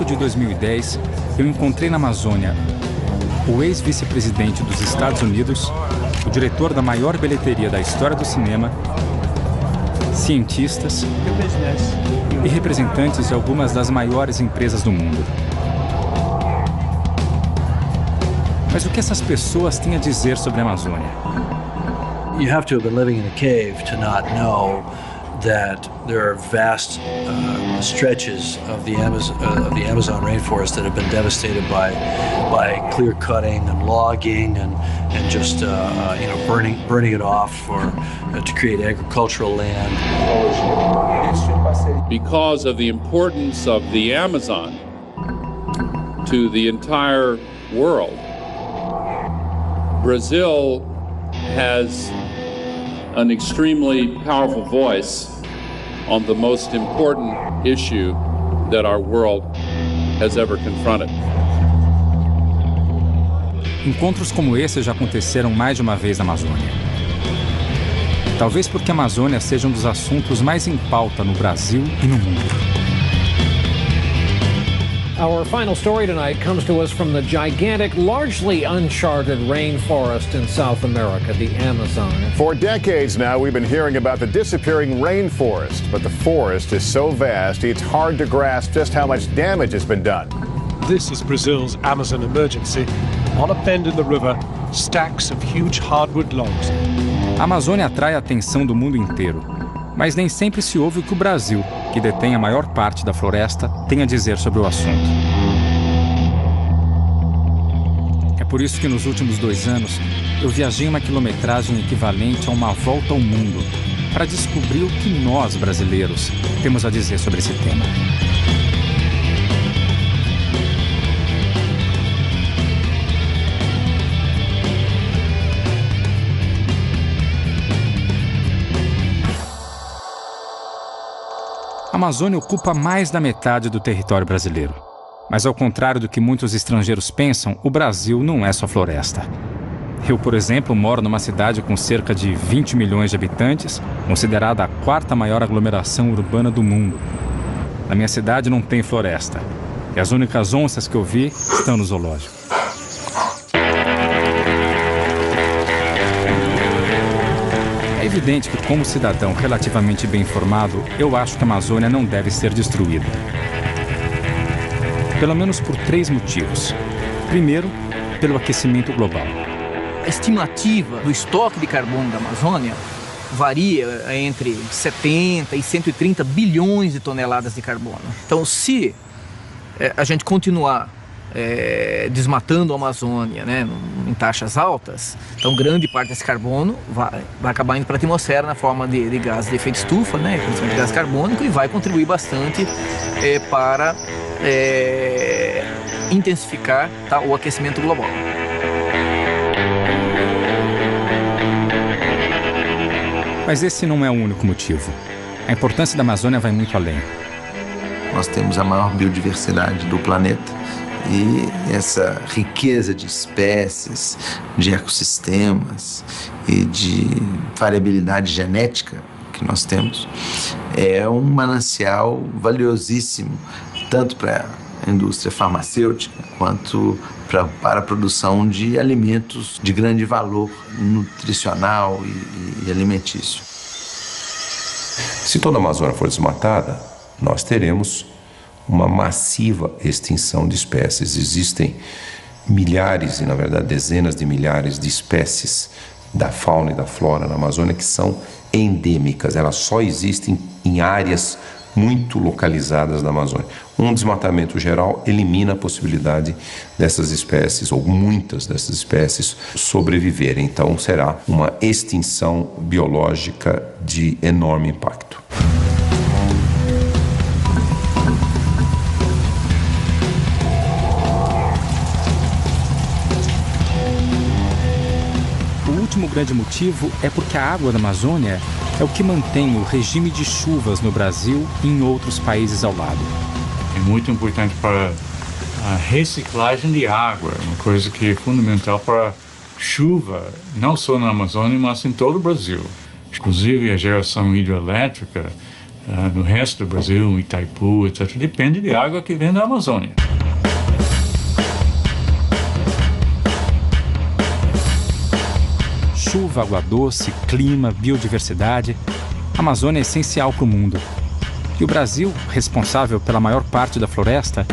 de 2010, eu encontrei na Amazônia o ex-vice-presidente dos Estados Unidos, o diretor da maior bilheteria da história do cinema, cientistas e representantes de algumas das maiores empresas do mundo. Mas o que essas pessoas têm a dizer sobre a Amazônia? You have to have been living in a cave to not know that there are vast stretches of the Amazon rainforest that have been devastated by clear cutting and logging and just burning it off to create agricultural land. Because of the importance of the Amazon to the entire world, Brazil has an extremely powerful voice on the most important issue that our world has ever confronted. Encontros como esse já aconteceram mais de uma vez na Amazônia. Talvez porque a Amazônia seja um dos assuntos mais em pauta no Brasil e no mundo. Our final story tonight comes to us from the gigantic, largely uncharted rainforest in South America, the Amazon. For decades now, we've been hearing about the disappearing rainforest, but the forest is so vast, it's hard to grasp just how much damage has been done. This is Brazil's Amazon emergency. On a bend in the river, stacks of huge hardwood logs. A Amazônia atrai a atenção do mundo inteiro, mas nem sempre se ouve o que o Brasil, que detém a maior parte da floresta, tem a dizer sobre o assunto. É por isso que nos últimos 2 anos eu viajei uma quilometragem equivalente a uma volta ao mundo para descobrir o que nós, brasileiros, temos a dizer sobre esse tema. A Amazônia ocupa mais da metade do território brasileiro. Mas ao contrário do que muitos estrangeiros pensam, o Brasil não é só floresta. Eu, por exemplo, moro numa cidade com cerca de 20 milhões de habitantes, considerada a 4ª maior aglomeração urbana do mundo. Na minha cidade não tem floresta, e as únicas onças que eu vi estão no zoológico. É evidente que, como cidadão relativamente bem informado, eu acho que a Amazônia não deve ser destruída. Pelo menos por 3 motivos. Primeiro, pelo aquecimento global. A estimativa do estoque de carbono da Amazônia varia entre 70 e 130 bilhões de toneladas de carbono. Então, se a gente continuar desmatando a Amazônia, né, em taxas altas, então grande parte desse carbono vai acabar indo para a atmosfera na forma de gás de efeito estufa, né, principalmente gás carbônico, e vai contribuir bastante para intensificar, tá, o aquecimento global. Mas esse não é o único motivo. A importância da Amazônia vai muito além. Nós temos a maior biodiversidade do planeta. E essa riqueza de espécies, de ecossistemas e de variabilidade genética que nós temos é um manancial valiosíssimo, tanto para a indústria farmacêutica quanto para a produção de alimentos de grande valor nutricional e alimentício. Se toda a Amazônia for desmatada, nós teremos uma massiva extinção de espécies. Existem milhares, e na verdade dezenas de milhares de espécies da fauna e da flora na Amazônia que são endêmicas. Elas só existem em áreas muito localizadas da Amazônia. Um desmatamento geral elimina a possibilidade dessas espécies, ou muitas dessas espécies, sobreviverem. Então será uma extinção biológica de enorme impacto. O último grande motivo é porque a água da Amazônia é o que mantém o regime de chuvas no Brasil e em outros países ao lado. É muito importante para a reciclagem de água, uma coisa que é fundamental para chuva, não só na Amazônia, mas em todo o Brasil. Inclusive a geração hidrelétrica no resto do Brasil, em Itaipu, etc., depende de água que vem da Amazônia. Chuva, água doce, clima, biodiversidade. A Amazônia é essencial para o mundo. E o Brasil, responsável pela maior parte da floresta,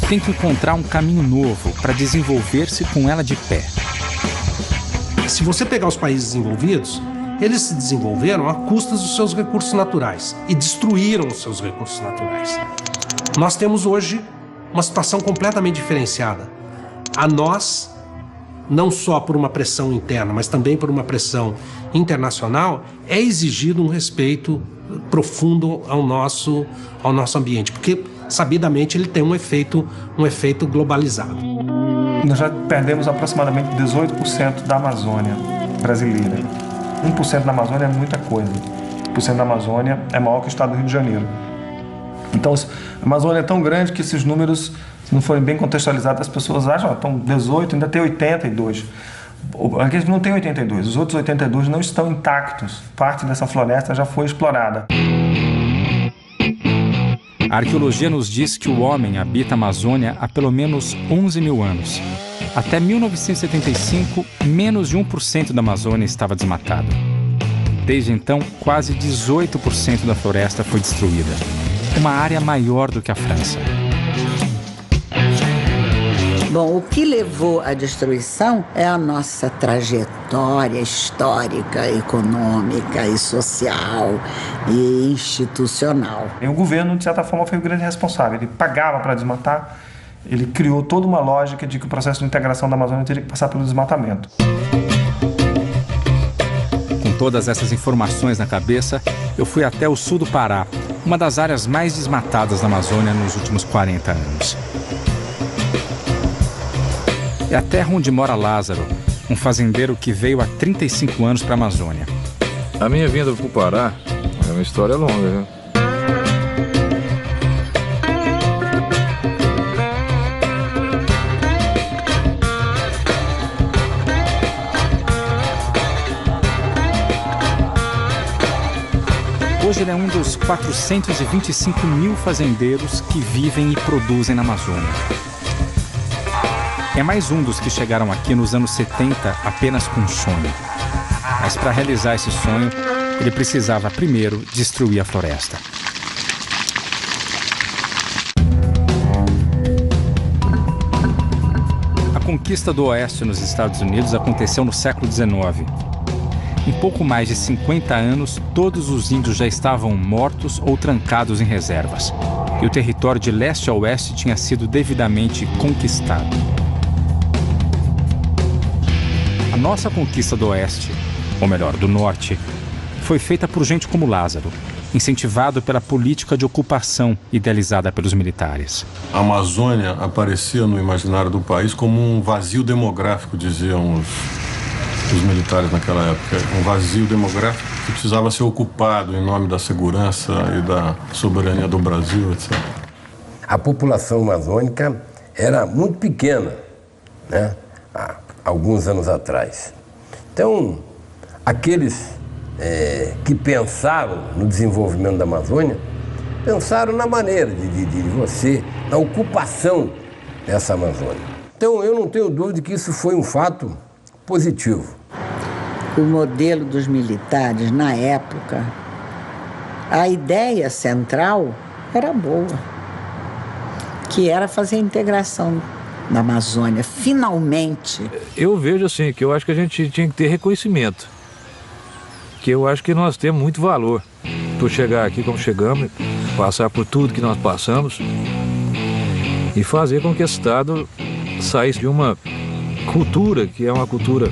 tem que encontrar um caminho novo para desenvolver-se com ela de pé. Se você pegar os países desenvolvidos, eles se desenvolveram a custas dos seus recursos naturais e destruíram os seus recursos naturais. Nós temos hoje uma situação completamente diferenciada. A nós, não só por uma pressão interna, mas também por uma pressão internacional, é exigido um respeito profundo ao nosso ambiente, porque sabidamente ele tem um efeito globalizado. Nós já perdemos aproximadamente 18% da Amazônia brasileira. 1% da Amazônia é muita coisa. 1% da Amazônia é maior que o estado do Rio de Janeiro. Então, a Amazônia é tão grande que esses números, se não forem bem contextualizados, as pessoas acham que estão 18, ainda tem 82. Aqui não tem 82, os outros 82 não estão intactos. Parte dessa floresta já foi explorada. A arqueologia nos diz que o homem habita a Amazônia há pelo menos 11 mil anos. Até 1975, menos de 1% da Amazônia estava desmatada. Desde então, quase 18% da floresta foi destruída. Uma área maior do que a França. Bom, o que levou à destruição é a nossa trajetória histórica, econômica e social e institucional. E o governo, de certa forma, foi o grande responsável. Ele pagava para desmatar, ele criou toda uma lógica de que o processo de integração da Amazônia teria que passar pelo desmatamento. Com todas essas informações na cabeça, eu fui até o sul do Pará, uma das áreas mais desmatadas da Amazônia nos últimos 40 anos. É a terra onde mora Lázaro, um fazendeiro que veio há 35 anos para a Amazônia. A minha vinda para o Pará é uma história longa, viu? Hoje ele é um dos 425 mil fazendeiros que vivem e produzem na Amazônia. É mais um dos que chegaram aqui nos anos 70 apenas com um sonho. Mas para realizar esse sonho, ele precisava primeiro destruir a floresta. A conquista do Oeste nos Estados Unidos aconteceu no século XIX. Em pouco mais de 50 anos, todos os índios já estavam mortos ou trancados em reservas. E o território de leste a oeste tinha sido devidamente conquistado. A nossa conquista do Oeste, ou melhor, do Norte, foi feita por gente como Lázaro, incentivado pela política de ocupação idealizada pelos militares. A Amazônia aparecia no imaginário do país como um vazio demográfico, diziam os militares naquela época. Um vazio demográfico que precisava ser ocupado em nome da segurança e da soberania do Brasil, etc. A população amazônica era muito pequena, né? Há alguns anos atrás. Então, aqueles que pensaram no desenvolvimento da Amazônia, pensaram na maneira de você, na ocupação dessa Amazônia. Então, eu não tenho dúvida que isso foi um fato positivo. O modelo dos militares, na época, a ideia central era boa, que era fazer a integração da Amazônia, finalmente. Eu vejo assim, que eu acho que a gente tinha que ter reconhecimento, que eu acho que nós temos muito valor por chegar aqui como chegamos, passar por tudo que nós passamos e fazer com que esse Estado saísse de uma cultura, que é uma cultura,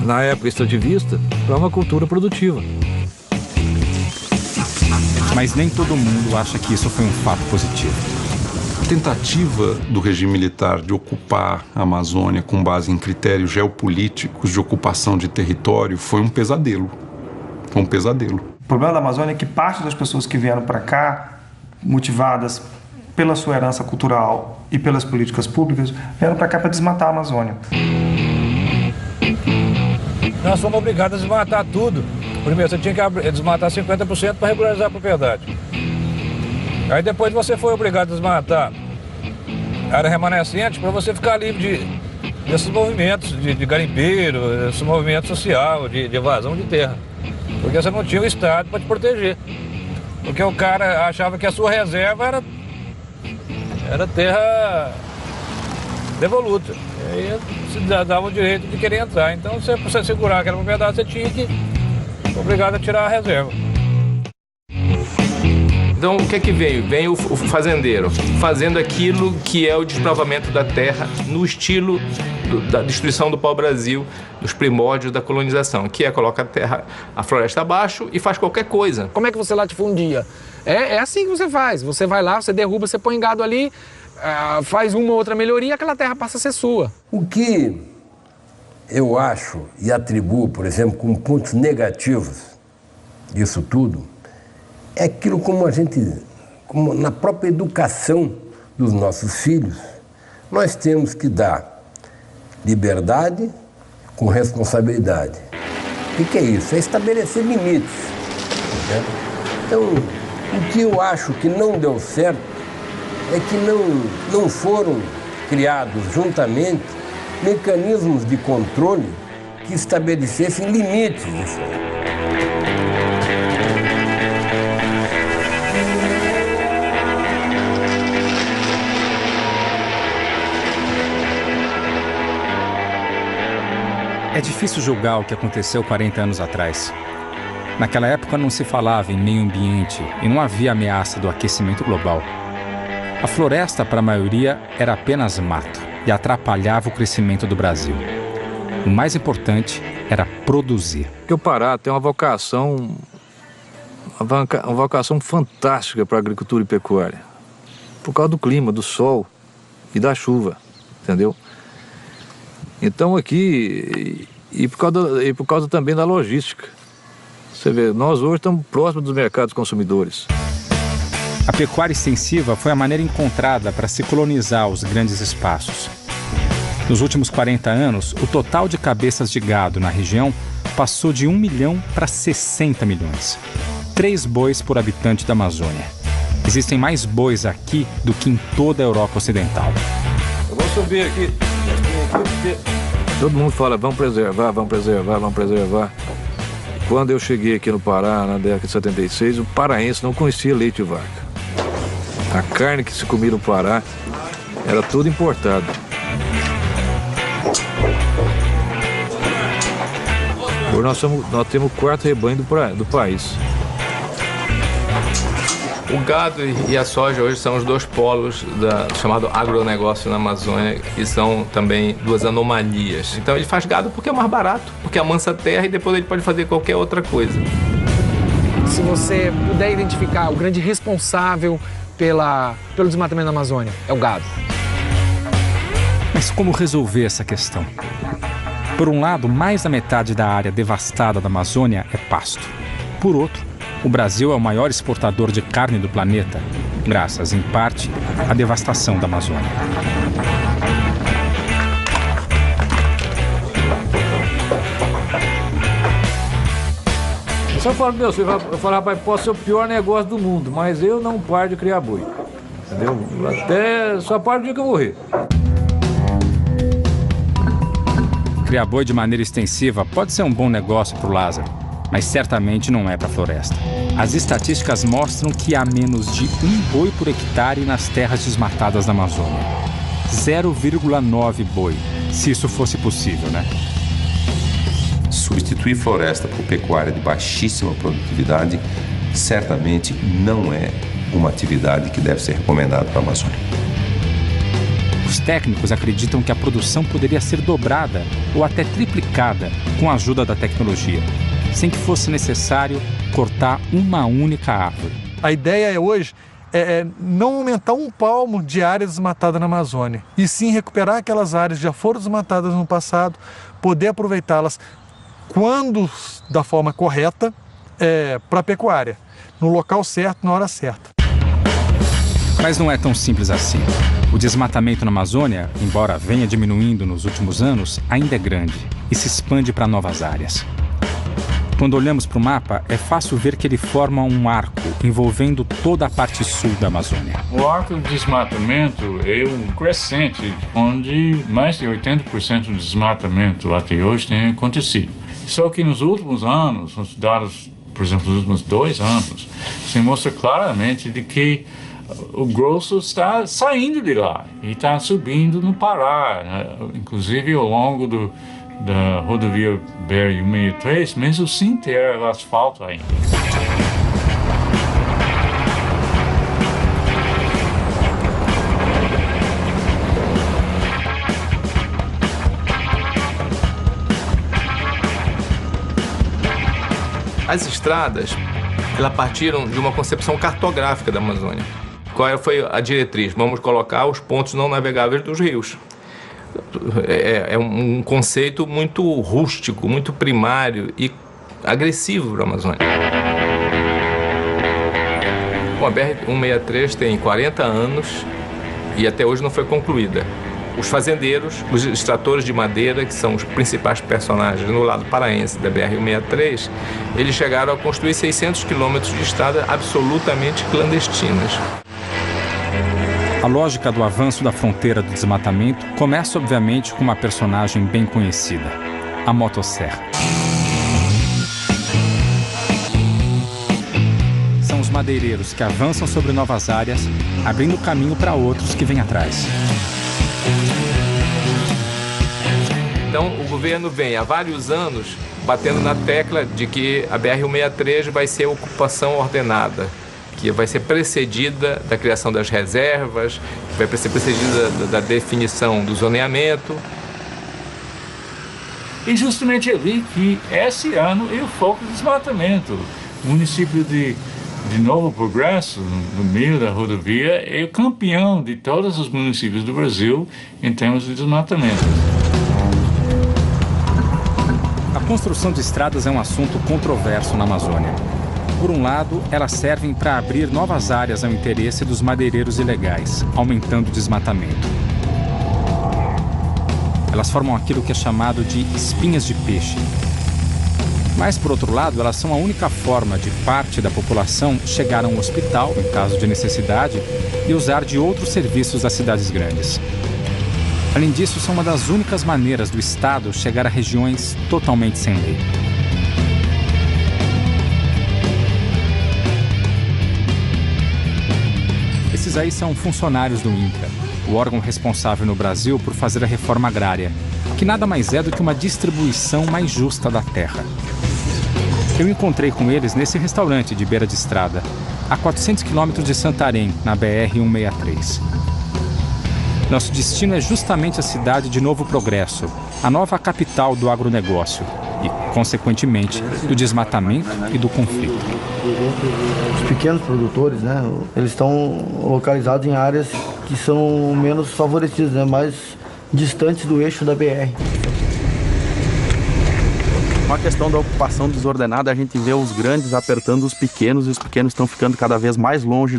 na época extrativista, para uma cultura produtiva. Mas nem todo mundo acha que isso foi um fato positivo. A tentativa do regime militar de ocupar a Amazônia com base em critérios geopolíticos de ocupação de território foi um pesadelo. Foi um pesadelo. O problema da Amazônia é que parte das pessoas que vieram para cá, motivadas pela sua herança cultural e pelas políticas públicas, vieram para cá para desmatar a Amazônia. Nós fomos obrigados a desmatar tudo. Primeiro, você tinha que desmatar 50% para regularizar a propriedade. Aí depois você foi obrigado a desmatar a área remanescente para você ficar livre desses movimentos de garimpeiro, esse movimento social, de evasão de terra. Porque você não tinha o Estado para te proteger. Porque o cara achava que a sua reserva era terra devoluta. E aí se dava o direito de querer entrar. Então, pra você segurar aquela propriedade, você tinha que ser obrigado a tirar a reserva. Então, o que é que veio? Vem o fazendeiro fazendo aquilo que é o desbravamento da terra no estilo da destruição do pau-brasil, dos primórdios da colonização, que é coloca a floresta abaixo e faz qualquer coisa. Como é que você latifundia? É assim que você faz. Você vai lá, você derruba, você põe gado ali, faz uma ou outra melhoria, aquela terra passa a ser sua. O que eu acho e atribuo, por exemplo, como pontos negativos disso tudo, é aquilo como na própria educação dos nossos filhos, nós temos que dar liberdade com responsabilidade. O que é isso? É estabelecer limites. Né? Então, o que eu acho que não deu certo é que não foram criados juntamente mecanismos de controle que estabelecessem limites disso aí. É difícil julgar o que aconteceu 40 anos atrás. Naquela época não se falava em meio ambiente e não havia ameaça do aquecimento global. A floresta, para a maioria, era apenas mato e atrapalhava o crescimento do Brasil. O mais importante era produzir. Porque o Pará tem uma vocação fantástica para a agricultura e pecuária. Por causa do clima, do sol e da chuva, entendeu? Então aqui, e por causa também da logística. Você vê, nós hoje estamos próximos dos mercados consumidores. A pecuária extensiva foi a maneira encontrada para se colonizar os grandes espaços. Nos últimos 40 anos, o total de cabeças de gado na região passou de 1 milhão para 60 milhões. 3 bois por habitante da Amazônia. Existem mais bois aqui do que em toda a Europa Ocidental. Eu vou subir aqui. Todo mundo fala, vamos preservar, vamos preservar, vamos preservar. Quando eu cheguei aqui no Pará, na década de 76, o paraense não conhecia leite de vaca. A carne que se comia no Pará era toda importada. Hoje nós temos o 4º rebanho do país. O gado e a soja hoje são os 2 polos do chamado agronegócio na Amazônia, que são também 2 anomalias. Então ele faz gado porque é mais barato, porque amansa a terra e depois ele pode fazer qualquer outra coisa. Se você puder identificar o grande responsável pelo desmatamento da Amazônia, é o gado. Mas como resolver essa questão? Por um lado, mais da metade da área devastada da Amazônia é pasto. Por outro, o Brasil é o maior exportador de carne do planeta, graças, em parte, à devastação da Amazônia. Eu só falo, meu, eu falo, rapaz, pode ser o pior negócio do mundo, mas eu não paro de criar boi. Entendeu? Só paro o dia que eu morrer. Criar boi de maneira extensiva pode ser um bom negócio para o Lázaro, mas certamente não é para a floresta. As estatísticas mostram que há menos de 1 boi por hectare nas terras desmatadas da Amazônia. 0,9 boi, se isso fosse possível, né? Substituir floresta por pecuária de baixíssima produtividade certamente não é uma atividade que deve ser recomendada para a Amazônia. Os técnicos acreditam que a produção poderia ser dobrada ou até triplicada com a ajuda da tecnologia, sem que fosse necessário cortar uma única árvore. A ideia hoje é não aumentar 1 palmo de área desmatada na Amazônia, e sim recuperar aquelas áreas que já foram desmatadas no passado, poder aproveitá-las quando da forma correta para a pecuária, no local certo, na hora certa. Mas não é tão simples assim. O desmatamento na Amazônia, embora venha diminuindo nos últimos anos, ainda é grande e se expande para novas áreas. Quando olhamos para o mapa, é fácil ver que ele forma um arco envolvendo toda a parte sul da Amazônia. O arco de desmatamento é um crescente, onde mais de 80% do desmatamento até hoje tem acontecido. Só que nos últimos anos, os dados, por exemplo, nos últimos 2 anos, se mostra claramente de que o grosso está saindo de lá e está subindo no Pará, né? Inclusive ao longo da rodovia BR-163, mesmo sem ter asfalto ainda. As estradas, elas partiram de uma concepção cartográfica da Amazônia. Qual foi a diretriz? Vamos colocar os pontos não navegáveis dos rios. É um conceito muito rústico, muito primário e agressivo para a Amazônia. Bom, a BR-163 tem 40 anos e até hoje não foi concluída. Os fazendeiros, os extratores de madeira, que são os principais personagens no lado paraense da BR-163, eles chegaram a construir 600 quilômetros de estrada absolutamente clandestinas. A lógica do avanço da fronteira do desmatamento começa, obviamente, com uma personagem bem conhecida, a motosserra. São os madeireiros que avançam sobre novas áreas, abrindo caminho para outros que vêm atrás. Então, o governo vem há vários anos batendo na tecla de que a BR-163 vai ser ocupação ordenada, que vai ser precedida da criação das reservas, vai ser precedida da definição do zoneamento. E justamente ali que esse ano é o foco do desmatamento. O município de Novo Progresso, no meio da rodovia, é o campeão de todos os municípios do Brasil em termos de desmatamento. A construção de estradas é um assunto controverso na Amazônia. Por um lado, elas servem para abrir novas áreas ao interesse dos madeireiros ilegais, aumentando o desmatamento. Elas formam aquilo que é chamado de espinhas de peixe. Mas, por outro lado, elas são a única forma de parte da população chegar a um hospital, em caso de necessidade, e usar de outros serviços das cidades grandes. Além disso, são uma das únicas maneiras do Estado chegar a regiões totalmente sem lei. Esses aí são funcionários do INCRA, o órgão responsável no Brasil por fazer a reforma agrária, que nada mais é do que uma distribuição mais justa da terra. Eu encontrei com eles nesse restaurante de beira de estrada, a 400 quilômetros de Santarém, na BR-163. Nosso destino é justamente a cidade de Novo Progresso, a nova capital do agronegócio e, consequentemente, do desmatamento e do conflito. Os pequenos produtores, né, eles estão localizados em áreas que são menos favorecidas, né, mais distantes do eixo da BR. Com a questão da ocupação desordenada, a gente vê os grandes apertando os pequenos, e os pequenos estão ficando cada vez mais longe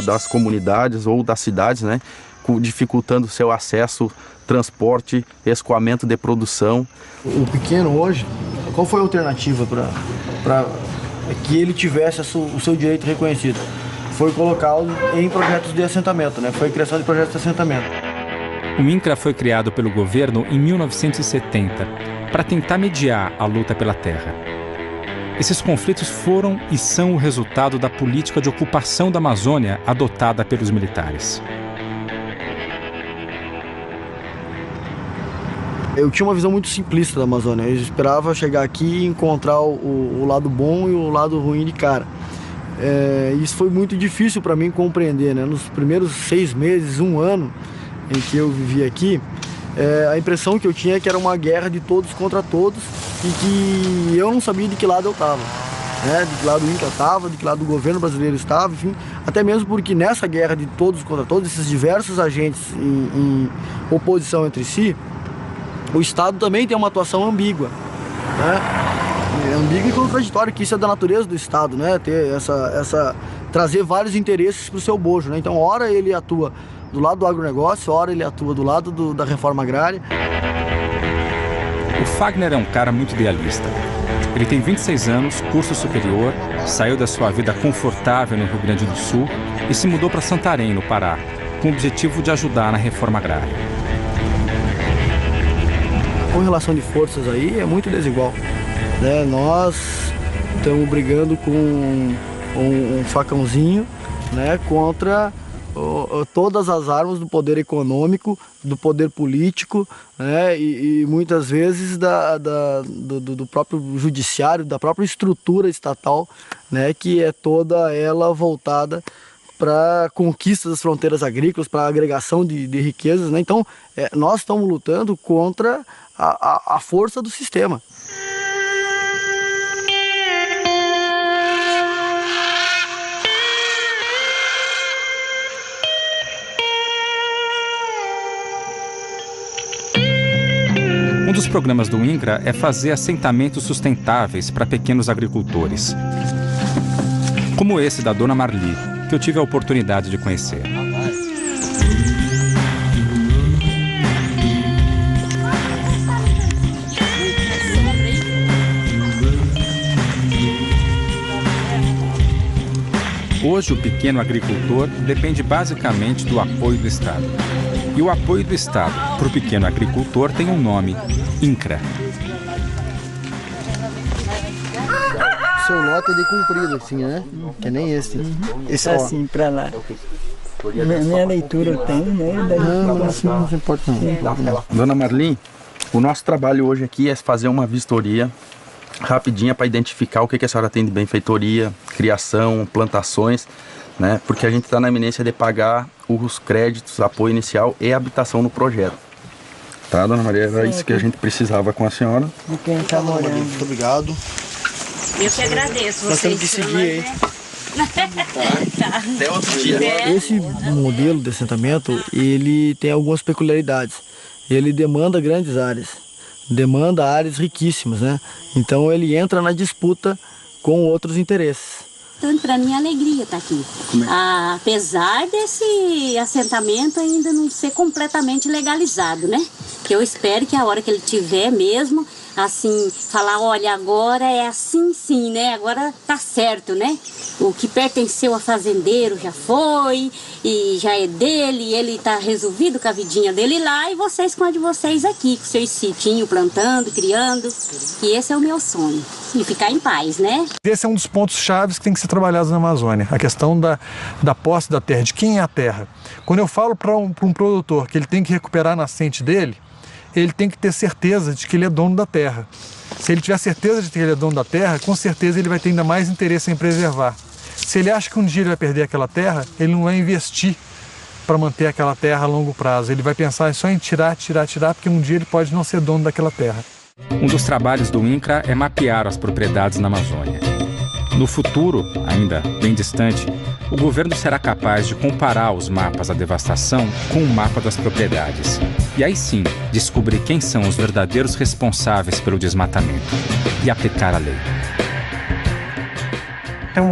das comunidades ou das cidades, né, dificultando o seu acesso, transporte, escoamento de produção. O pequeno hoje, qual foi a alternativa para que ele tivesse o seu direito reconhecido? Foi colocá-lo em projetos de assentamento, né? Foi a criação de projetos de assentamento. O INCRA foi criado pelo governo em 1970 para tentar mediar a luta pela terra. Esses conflitos foram e são o resultado da política de ocupação da Amazônia adotada pelos militares. Eu tinha uma visão muito simplista da Amazônia. Eu esperava chegar aqui e encontrar o lado bom e o lado ruim de cara. Isso foi muito difícil para mim compreender, né? Nos primeiros 6 meses, 1 ano em que eu vivi aqui, a impressão que eu tinha é que era uma guerra de todos contra todos e que eu não sabia de que lado eu estava, né? De que lado o INCRA estava, de que lado o governo brasileiro estava, enfim. Até mesmo porque nessa guerra de todos contra todos, esses diversos agentes em oposição entre si, o Estado também tem uma atuação ambígua, né? Ambígua e contraditória, que isso é da natureza do Estado, né? Ter trazer vários interesses para o seu bojo, né? Então, ora ele atua do lado do agronegócio, ora ele atua do lado da reforma agrária. O Fagner é um cara muito idealista. Ele tem 26 anos, curso superior, saiu da sua vida confortável no Rio Grande do Sul e se mudou para Santarém, no Pará, com o objetivo de ajudar na reforma agrária. A relação de forças aí é muito desigual, né? Nós estamos brigando com um facãozinho, né, contra todas as armas do poder econômico, do poder político, né, e muitas vezes do próprio judiciário, da própria estrutura estatal, né, que é toda ela voltada para conquista das fronteiras agrícolas, para agregação de riquezas, né? Então, nós estamos lutando contra a força do sistema. Um dos programas do INCRA é fazer assentamentos sustentáveis para pequenos agricultores, como esse da Dona Marli, que eu tive a oportunidade de conhecer. Hoje, o pequeno agricultor depende basicamente do apoio do Estado. E o apoio do Estado para o pequeno agricultor tem um nome: INCRA. O seu lote é de comprido, assim, né? Que nem esse. Esse assim, para lá. Minha leitura tem, né? Não se importa não. Dona Marli, o nosso trabalho hoje aqui é fazer uma vistoria rapidinha para identificar o que a senhora tem de benfeitoria, criação, plantações, né? Porque a gente está na iminência de pagar os créditos, apoio inicial e habitação no projeto. Tá, Dona Maria? Era isso que a gente precisava com a senhora. De quem está morando. Muito obrigado. Eu que agradeço. Nós temos que seguir aí. Tá. Até outro dia. Esse modelo de assentamento, ele tem algumas peculiaridades. Ele demanda grandes áreas, demanda áreas riquíssimas, né? Então ele entra na disputa com outros interesses. Tanto para mim é alegria estar aqui. Apesar desse assentamento ainda não ser completamente legalizado, né? Que eu espero que a hora que ele tiver mesmo, assim, falar, olha, agora é assim sim, né? Agora tá certo, né? O que pertenceu a fazendeiro já foi, e já é dele, ele tá resolvido com a vidinha dele lá, e vocês com a de vocês aqui, com seus sitinhos, plantando, criando. E esse é o meu sonho, e ficar em paz, né? Esse é um dos pontos chaves que tem que ser trabalhados na Amazônia, a questão da posse da terra, de quem é a terra. Quando eu falo para um produtor que ele tem que recuperar a nascente dele, ele tem que ter certeza de que ele é dono da terra. Se ele tiver certeza de que ele é dono da terra, com certeza ele vai ter ainda mais interesse em preservar. Se ele acha que um dia ele vai perder aquela terra, ele não vai investir para manter aquela terra a longo prazo. Ele vai pensar só em tirar, porque um dia ele pode não ser dono daquela terra. Um dos trabalhos do INCRA é mapear as propriedades na Amazônia. No futuro, ainda bem distante, o governo será capaz de comparar os mapas da devastação com o mapa das propriedades. E aí sim, descobrir quem são os verdadeiros responsáveis pelo desmatamento e aplicar a lei. Tem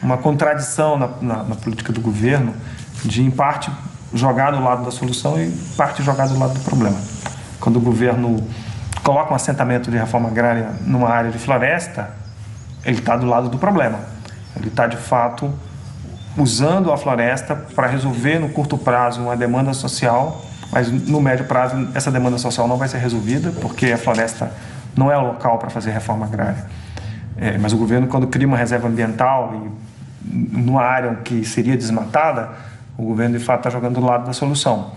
uma contradição na política do governo de, em parte, jogar do lado da solução e, em parte, jogar do lado do problema. Quando o governo coloca um assentamento de reforma agrária numa área de floresta, ele está do lado do problema. Ele está, de fato, usando a floresta para resolver no curto prazo uma demanda social, mas no médio prazo essa demanda social não vai ser resolvida, porque a floresta não é o local para fazer reforma agrária. Mas o governo, quando cria uma reserva ambiental e numa área que seria desmatada, o governo, de fato, está jogando do lado da solução.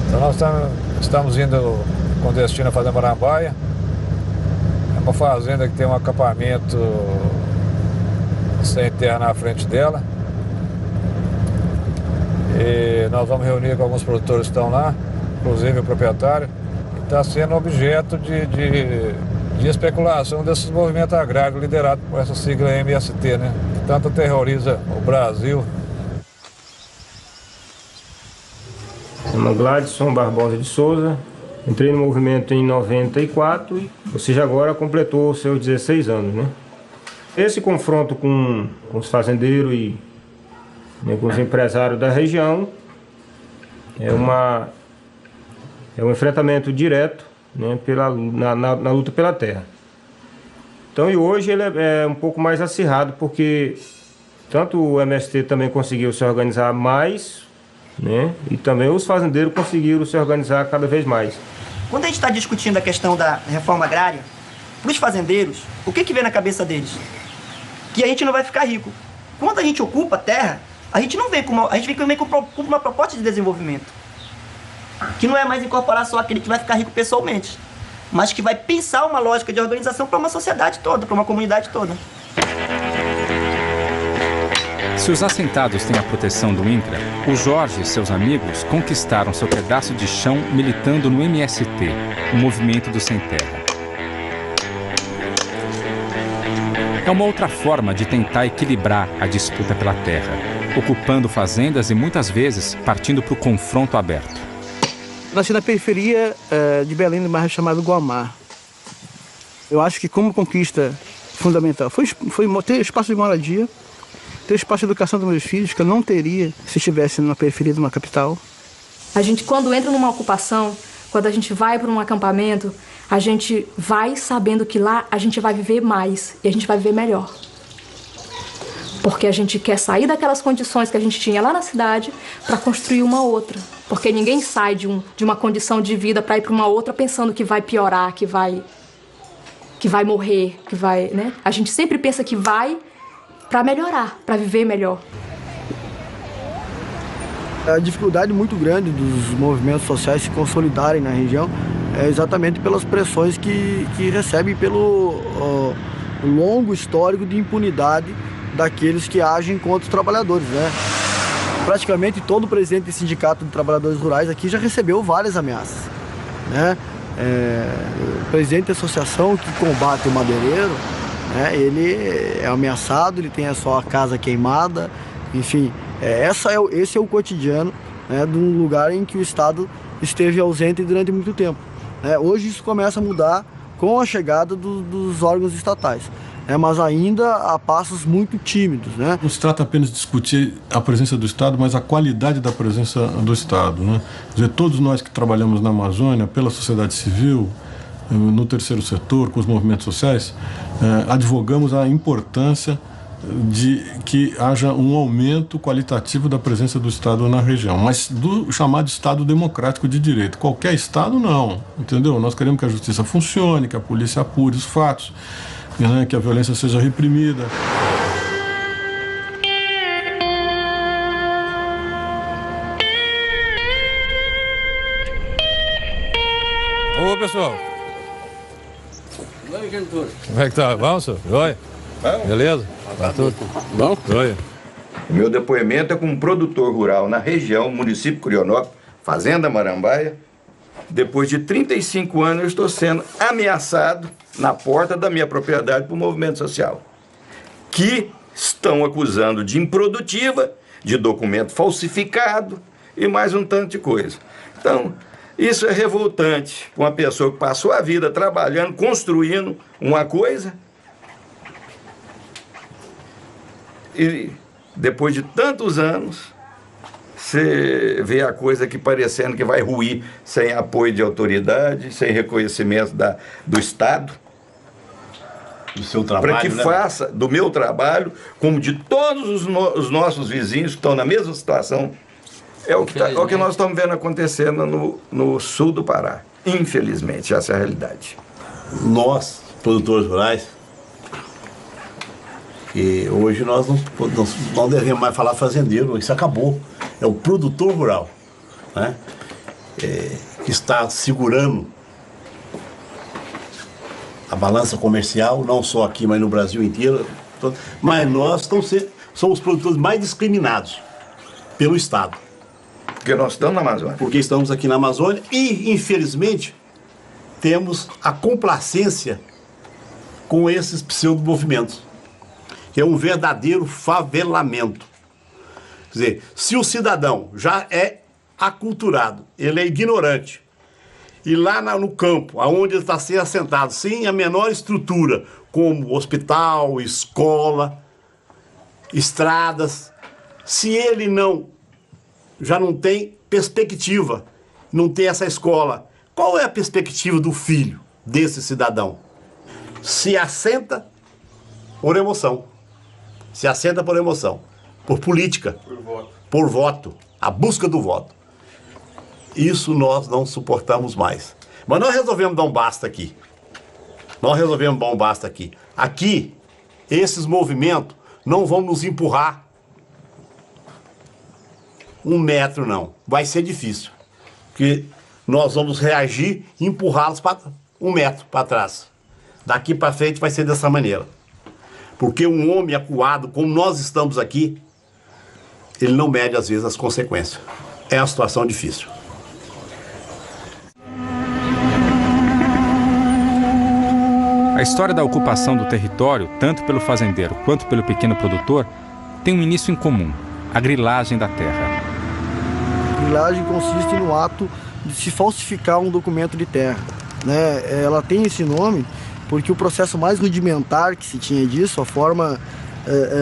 Então nós estamos indo com destino a fazer Marambaia. É uma fazenda que tem um acampamento sem terra na frente dela. E nós vamos reunir com alguns produtores que estão lá, inclusive o proprietário. Está sendo objeto de especulação desses movimentos agrários liderados por essa sigla MST, né? Que tanto terroriza o Brasil. Meu nome é Gladson Barbosa de Souza. Entrei no movimento em 94, ou seja, agora completou os seus 16 anos, né? Esse confronto com os fazendeiros e com os empresários da região é É um enfrentamento direto, né, na luta pela terra. Então, e hoje ele é um pouco mais acirrado, porque tanto o MST também conseguiu se organizar mais, né, e também os fazendeiros conseguiram se organizar cada vez mais. Quando a gente está discutindo a questão da reforma agrária, para os fazendeiros, o que vem na cabeça deles? Que a gente não vai ficar rico. Quando a gente ocupa a terra, a gente não vem com uma, a gente vem com uma proposta de desenvolvimento. Que não é mais incorporar só aquele que vai ficar rico pessoalmente, mas que vai pensar uma lógica de organização para uma sociedade toda, para uma comunidade toda. Se os assentados têm a proteção do INCRA, o Jorge e seus amigos conquistaram seu pedaço de chão militando no MST, o Movimento do Sem Terra. É uma outra forma de tentar equilibrar a disputa pela terra, ocupando fazendas e muitas vezes partindo para o confronto aberto. Nasci na periferia de Belém, no bairro chamado Guamá. Eu acho que como conquista fundamental foi ter espaço de moradia, ter espaço de educação dos meus filhos, que eu não teria se estivesse numa periferia de uma capital. A gente, quando entra numa ocupação, quando a gente vai para um acampamento, a gente vai sabendo que lá a gente vai viver mais e a gente vai viver melhor. Porque a gente quer sair daquelas condições que a gente tinha lá na cidade para construir uma outra. Porque ninguém sai de uma condição de vida para ir para uma outra pensando que vai piorar, que vai morrer, que vai, né? A gente sempre pensa que vai para melhorar, para viver melhor. A dificuldade muito grande dos movimentos sociais se consolidarem na região é exatamente pelas pressões que recebem pelo longo histórico de impunidade daqueles que agem contra os trabalhadores, né? Praticamente todo presidente de sindicato de trabalhadores rurais aqui já recebeu várias ameaças, né? O presidente da associação que combate o madeireiro, né, ele é ameaçado, ele tem a sua casa queimada, enfim, esse é o cotidiano, né, de um lugar em que o Estado esteve ausente durante muito tempo. Hoje isso começa a mudar com a chegada dos órgãos estatais, mas ainda a passos muito tímidos, né? Não se trata apenas de discutir a presença do Estado, mas a qualidade da presença do Estado, né? Quer dizer, todos nós que trabalhamos na Amazônia, pela sociedade civil, no terceiro setor, com os movimentos sociais, advogamos a importância de que haja um aumento qualitativo da presença do Estado na região, mas do chamado Estado democrático de direito. Qualquer Estado não, entendeu? Nós queremos que a justiça funcione, que a polícia apure os fatos, né, que a violência seja reprimida. Ô, pessoal. Como é que tá? Vamos, senhor? Joia? Beleza? Tá tudo bom? Joia. O meu depoimento é como um produtor rural na região, município Curionópolis, Fazenda Marambaia. Depois de 35 anos, eu estou sendo ameaçado na porta da minha propriedade por movimento social, que estão acusando de improdutiva, de documento falsificado e mais um tanto de coisa. Então, isso é revoltante para uma pessoa que passou a vida trabalhando, construindo uma coisa e depois de tantos anos você vê a coisa que parecendo que vai ruir sem apoio de autoridade, sem reconhecimento do Estado. Do seu trabalho, para que faça do meu trabalho, como de todos os nossos vizinhos que estão na mesma situação. É o que nós estamos vendo acontecendo no sul do Pará. Infelizmente, essa é a realidade. Nós, produtores rurais, e hoje nós não devemos mais falar fazendeiro, isso acabou. É o produtor rural, né? Que está segurando a balança comercial, não só aqui, mas no Brasil inteiro. Mas nós somos os produtores mais discriminados pelo Estado. Porque nós estamos na Amazônia. Porque estamos aqui na Amazônia e, infelizmente, temos a complacência com esses pseudo-movimentos, que é um verdadeiro favelamento. Quer dizer, se o cidadão já é aculturado, ele é ignorante, e lá no campo, onde ele está sendo assentado, sem a menor estrutura, como hospital, escola, estradas, se ele já não tem perspectiva não ter essa escola. Qual é a perspectiva do filho desse cidadão? Se assenta por emoção. Se assenta por emoção. Por política. Por voto. Por voto. A busca do voto. Isso nós não suportamos mais. Mas nós resolvemos dar um basta aqui. Nós resolvemos dar um basta aqui. Aqui, esses movimentos não vão nos empurrar 1 metro, não. Vai ser difícil. Porque nós vamos reagir e empurrá-los para 1 metro para trás. Daqui para frente vai ser dessa maneira. Porque um homem acuado, como nós estamos aqui, ele não mede, às vezes, as consequências. É uma situação difícil. A história da ocupação do território, tanto pelo fazendeiro quanto pelo pequeno produtor, tem um início em comum: a grilagem da terra. A grilagem consiste no ato de se falsificar um documento de terra, né? Ela tem esse nome porque o processo mais rudimentar que se tinha disso, a forma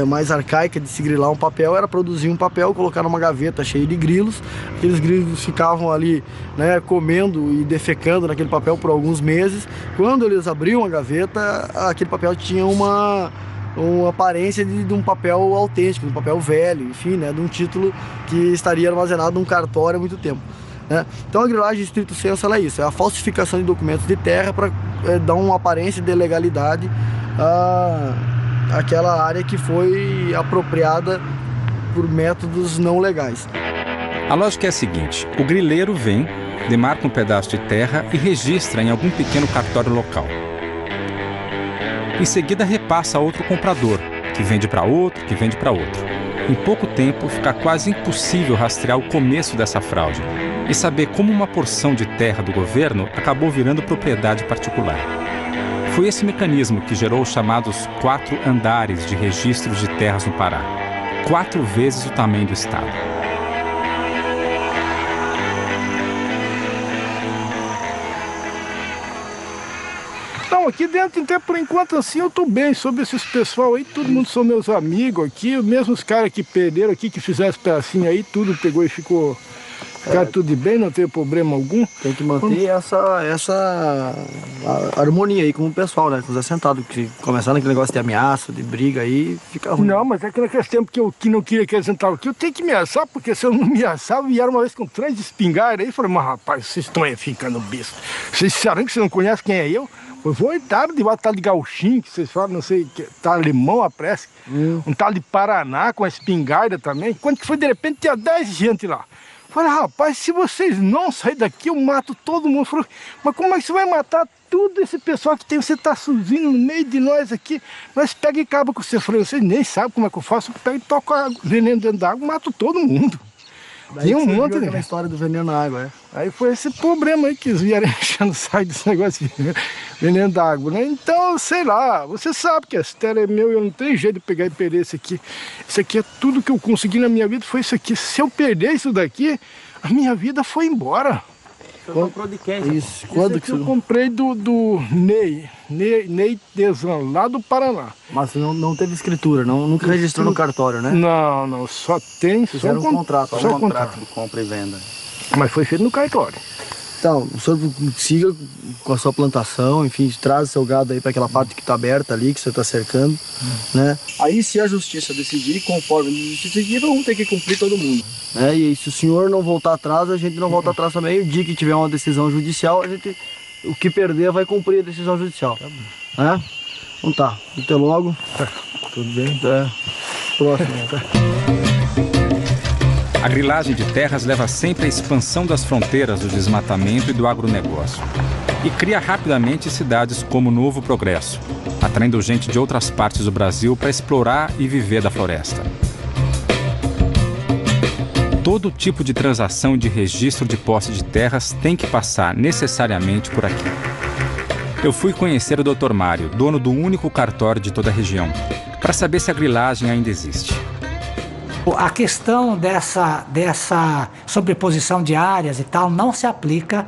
mais arcaica de se grilar um papel, era produzir um papel, colocar numa gaveta cheia de grilos. Aqueles grilos ficavam ali, né, comendo e defecando naquele papel por alguns meses. Quando eles abriam a gaveta, aquele papel tinha uma aparência de um papel autêntico, de um papel velho, enfim, né, de um título que estaria armazenado num cartório há muito tempo, né? Então a grilagem, em estrito senso, ela é isso, é a falsificação de documentos de terra para dar uma aparência de legalidade àquela área que foi apropriada por métodos não legais. A lógica é a seguinte: o grileiro vem, demarca um pedaço de terra e registra em algum pequeno cartório local. Em seguida repassa a outro comprador, que vende para outro, que vende para outro. Em pouco tempo fica quase impossível rastrear o começo dessa fraude e saber como uma porção de terra do governo acabou virando propriedade particular. Foi esse mecanismo que gerou os chamados 4 andares de registros de terras no Pará, 4 vezes o tamanho do estado. Não, aqui dentro, até por enquanto, assim, eu tô bem. Sobre esses pessoal aí, todo mundo são meus amigos aqui. Mesmo os caras que perderam aqui, que fizeram esse pedacinho aí, tudo pegou e ficou... Ficar tudo de bem, não tem problema algum. Tem que manter essa harmonia aí com o pessoal, né? Com os assentados, que começando aquele negócio de ameaça, de briga aí, fica ruim. Não, mas é que naquele tempo que não queria que eles sentavam aqui, eu tenho que ameaçar, porque se eu não ameaçava, vieram uma vez com 3 espingardas aí, e falei, mas rapaz, vocês estão aí ficando besta. Vocês sabem que vocês não conhecem quem é eu? Eu vou entrar de um tal de gauchinho, que vocês falam, não sei, que tá alemão a pressa, um tal de Paraná com a espingarda também. Quando que foi, de repente, tinha 10 gente lá. Falei, rapaz, se vocês não saírem daqui, eu mato todo mundo. Falei, mas como é que você vai matar todo esse pessoal que tem? Você tá sozinho no meio de nós aqui. Nós pega e acaba com você. Falei, vocês nem sabem como é que eu faço. Eu pego e toco veneno dentro da água, mato todo mundo. Daí tem um monte de história do veneno na água, Aí foi esse problema aí que eles vieram enchendo o saco desse negócio de veneno da água, né? Então, sei lá, você sabe que esse terra é meu e eu não tenho jeito de pegar e perder esse aqui. Isso aqui é tudo que eu consegui na minha vida, foi isso aqui. Se eu perder isso daqui, a minha vida foi embora. Você comprou de quem? Isso. Quando que eu comprei do Ney Desan, lá do Paraná. Mas você não teve escritura, nunca registrou no cartório, né? Não, só tem... Fizeram um contrato, só um contrato de compra e venda. Mas foi feito no cartório. Então, o senhor siga com a sua plantação, enfim, traz o seu gado aí para aquela parte que está aberta ali, que você está cercando, né? Aí, se a justiça decidir, conforme a justiça decidir, vamos ter que cumprir todo mundo. Né? E se o senhor não voltar atrás, a gente não volta atrás também. O dia que tiver uma decisão judicial, o que perder vai cumprir a decisão judicial. Tá bom. Né? Então tá, até logo. Tudo bem? Próximo, tá? A grilagem de terras leva sempre à expansão das fronteiras do desmatamento e do agronegócio. E cria rapidamente cidades como Novo Progresso, atraindo gente de outras partes do Brasil para explorar e viver da floresta. Todo tipo de transação e de registro de posse de terras tem que passar necessariamente por aqui. Eu fui conhecer o Dr. Mário, dono do único cartório de toda a região, para saber se a grilagem ainda existe. A questão dessa sobreposição de áreas e tal não se aplica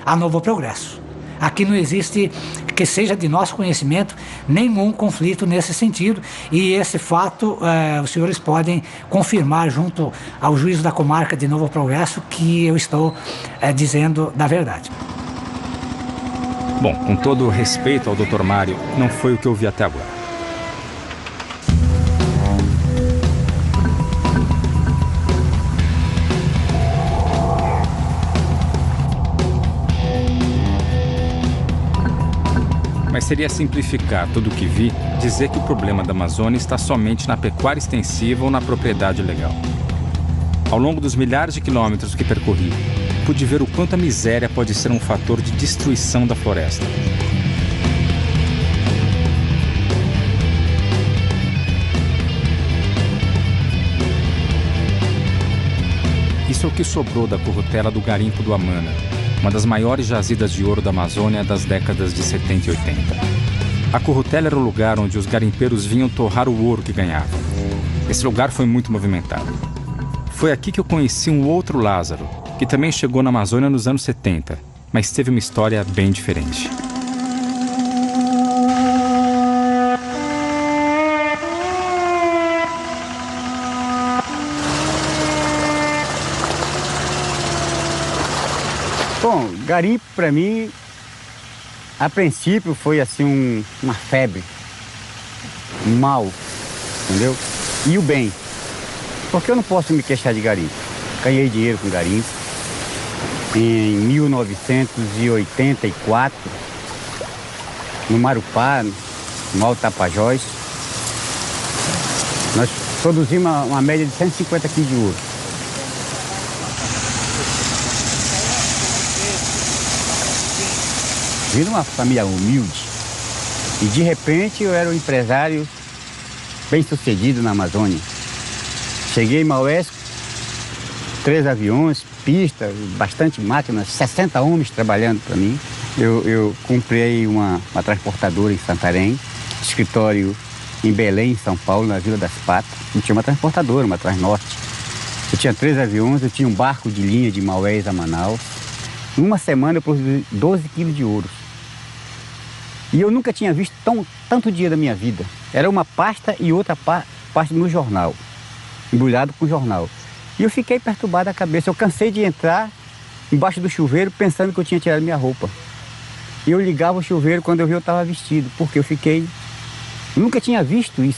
a Novo Progresso. aqui não existe, que seja de nosso conhecimento, nenhum conflito nesse sentido, e esse fato os senhores podem confirmar junto ao juiz da comarca de Novo Progresso que eu estou dizendo da verdade. Bom, com todo o respeito ao Dr. Mário, não foi o que eu vi até agora. Mas seria simplificar tudo o que vi dizer que o problema da Amazônia está somente na pecuária extensiva ou na propriedade legal. Ao longo dos milhares de quilômetros que percorri, pude ver o quanto a miséria pode ser um fator de destruição da floresta. Isso é o que sobrou da currutela do garimpo do Amana, uma das maiores jazidas de ouro da Amazônia das décadas de 70 e 80. A currutela era o lugar onde os garimpeiros vinham torrar o ouro que ganhavam. Esse lugar foi muito movimentado. Foi aqui que eu conheci um outro Lázaro, que também chegou na Amazônia nos anos 70, mas teve uma história bem diferente. Bom, garimpo para mim, a princípio foi assim uma febre, um mal, entendeu? E o bem, porque eu não posso me queixar de garimpo. Ganhei dinheiro com garimpo em 1984, no Marupá, no Alto Tapajós. Nós produzimos uma média de 150 quilos de ouro. Vim de uma família humilde e de repente eu era um empresário bem sucedido na Amazônia. Cheguei em Maués, 3 aviões, pista, bastante máquinas, 60 homens trabalhando para mim. Eu comprei uma transportadora em Santarém, escritório em Belém, em São Paulo, na Vila das Patas. Eu tinha uma transportadora, uma Transnorte. Eu tinha 3 aviões, eu tinha um barco de linha de Maués a Manaus. Em uma semana eu produzi 12 quilos de ouro. E eu nunca tinha visto tanto dinheiro da minha vida. Era uma pasta e outra pasta no jornal, embrulhado com jornal. E eu fiquei perturbado a cabeça. Eu cansei de entrar embaixo do chuveiro pensando que eu tinha tirado minha roupa. E eu ligava o chuveiro quando eu vi eu estava vestido, porque eu nunca tinha visto isso.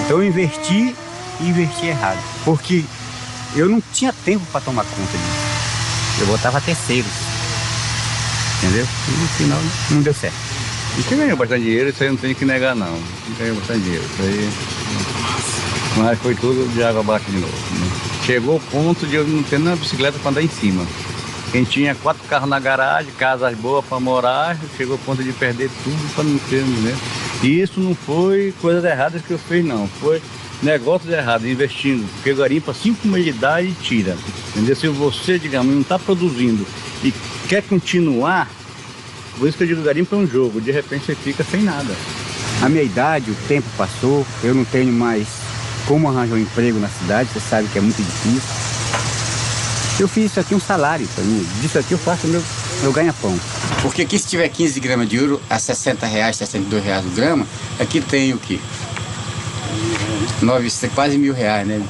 Então eu investi errado, porque eu não tinha tempo para tomar conta disso. Eu botava terceiros, entendeu? E no final não deu certo. E você ganhou bastante dinheiro, isso aí não tem que negar não. Ganhou bastante dinheiro, isso aí... Mas foi tudo de água abaixo de novo, né? Chegou o ponto de eu não ter nem bicicleta para andar em cima. Quem tinha 4 carros na garagem, casas boas para morar, chegou ao ponto de perder tudo para não ter, né? E isso não foi coisas erradas que eu fiz não, foi negócios errados, investindo, porque o garimpo, 5 meses de idade, tira. Entendeu? Se você, digamos, não está produzindo e quer continuar, por isso que eu digo, o garimpo é um jogo, de repente você fica sem nada. A minha idade, o tempo passou, eu não tenho mais como arranjar um emprego na cidade, você sabe que é muito difícil. Eu fiz isso aqui um salário para mim, disso aqui eu faço meu ganha-pão. Porque aqui se tiver 15 gramas de ouro a R$60, R$62 o grama, aqui tem o quê? Quase R$1.000, né?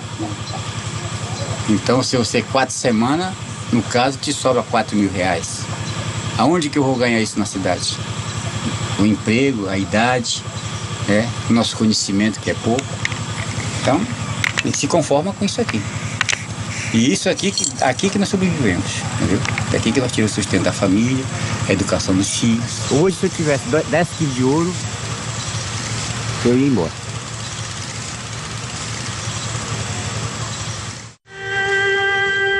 Então, se você 4 semanas, no caso, te sobra R$4.000. Aonde que eu vou ganhar isso na cidade? O emprego, a idade, né? O nosso conhecimento, que é pouco. Então, a gente se conforma com isso aqui. E isso aqui que nós sobrevivemos, entendeu? É aqui que nós tiramos o sustento da família, a educação dos filhos. Hoje, se eu tivesse 10 quilos de ouro, eu ia embora.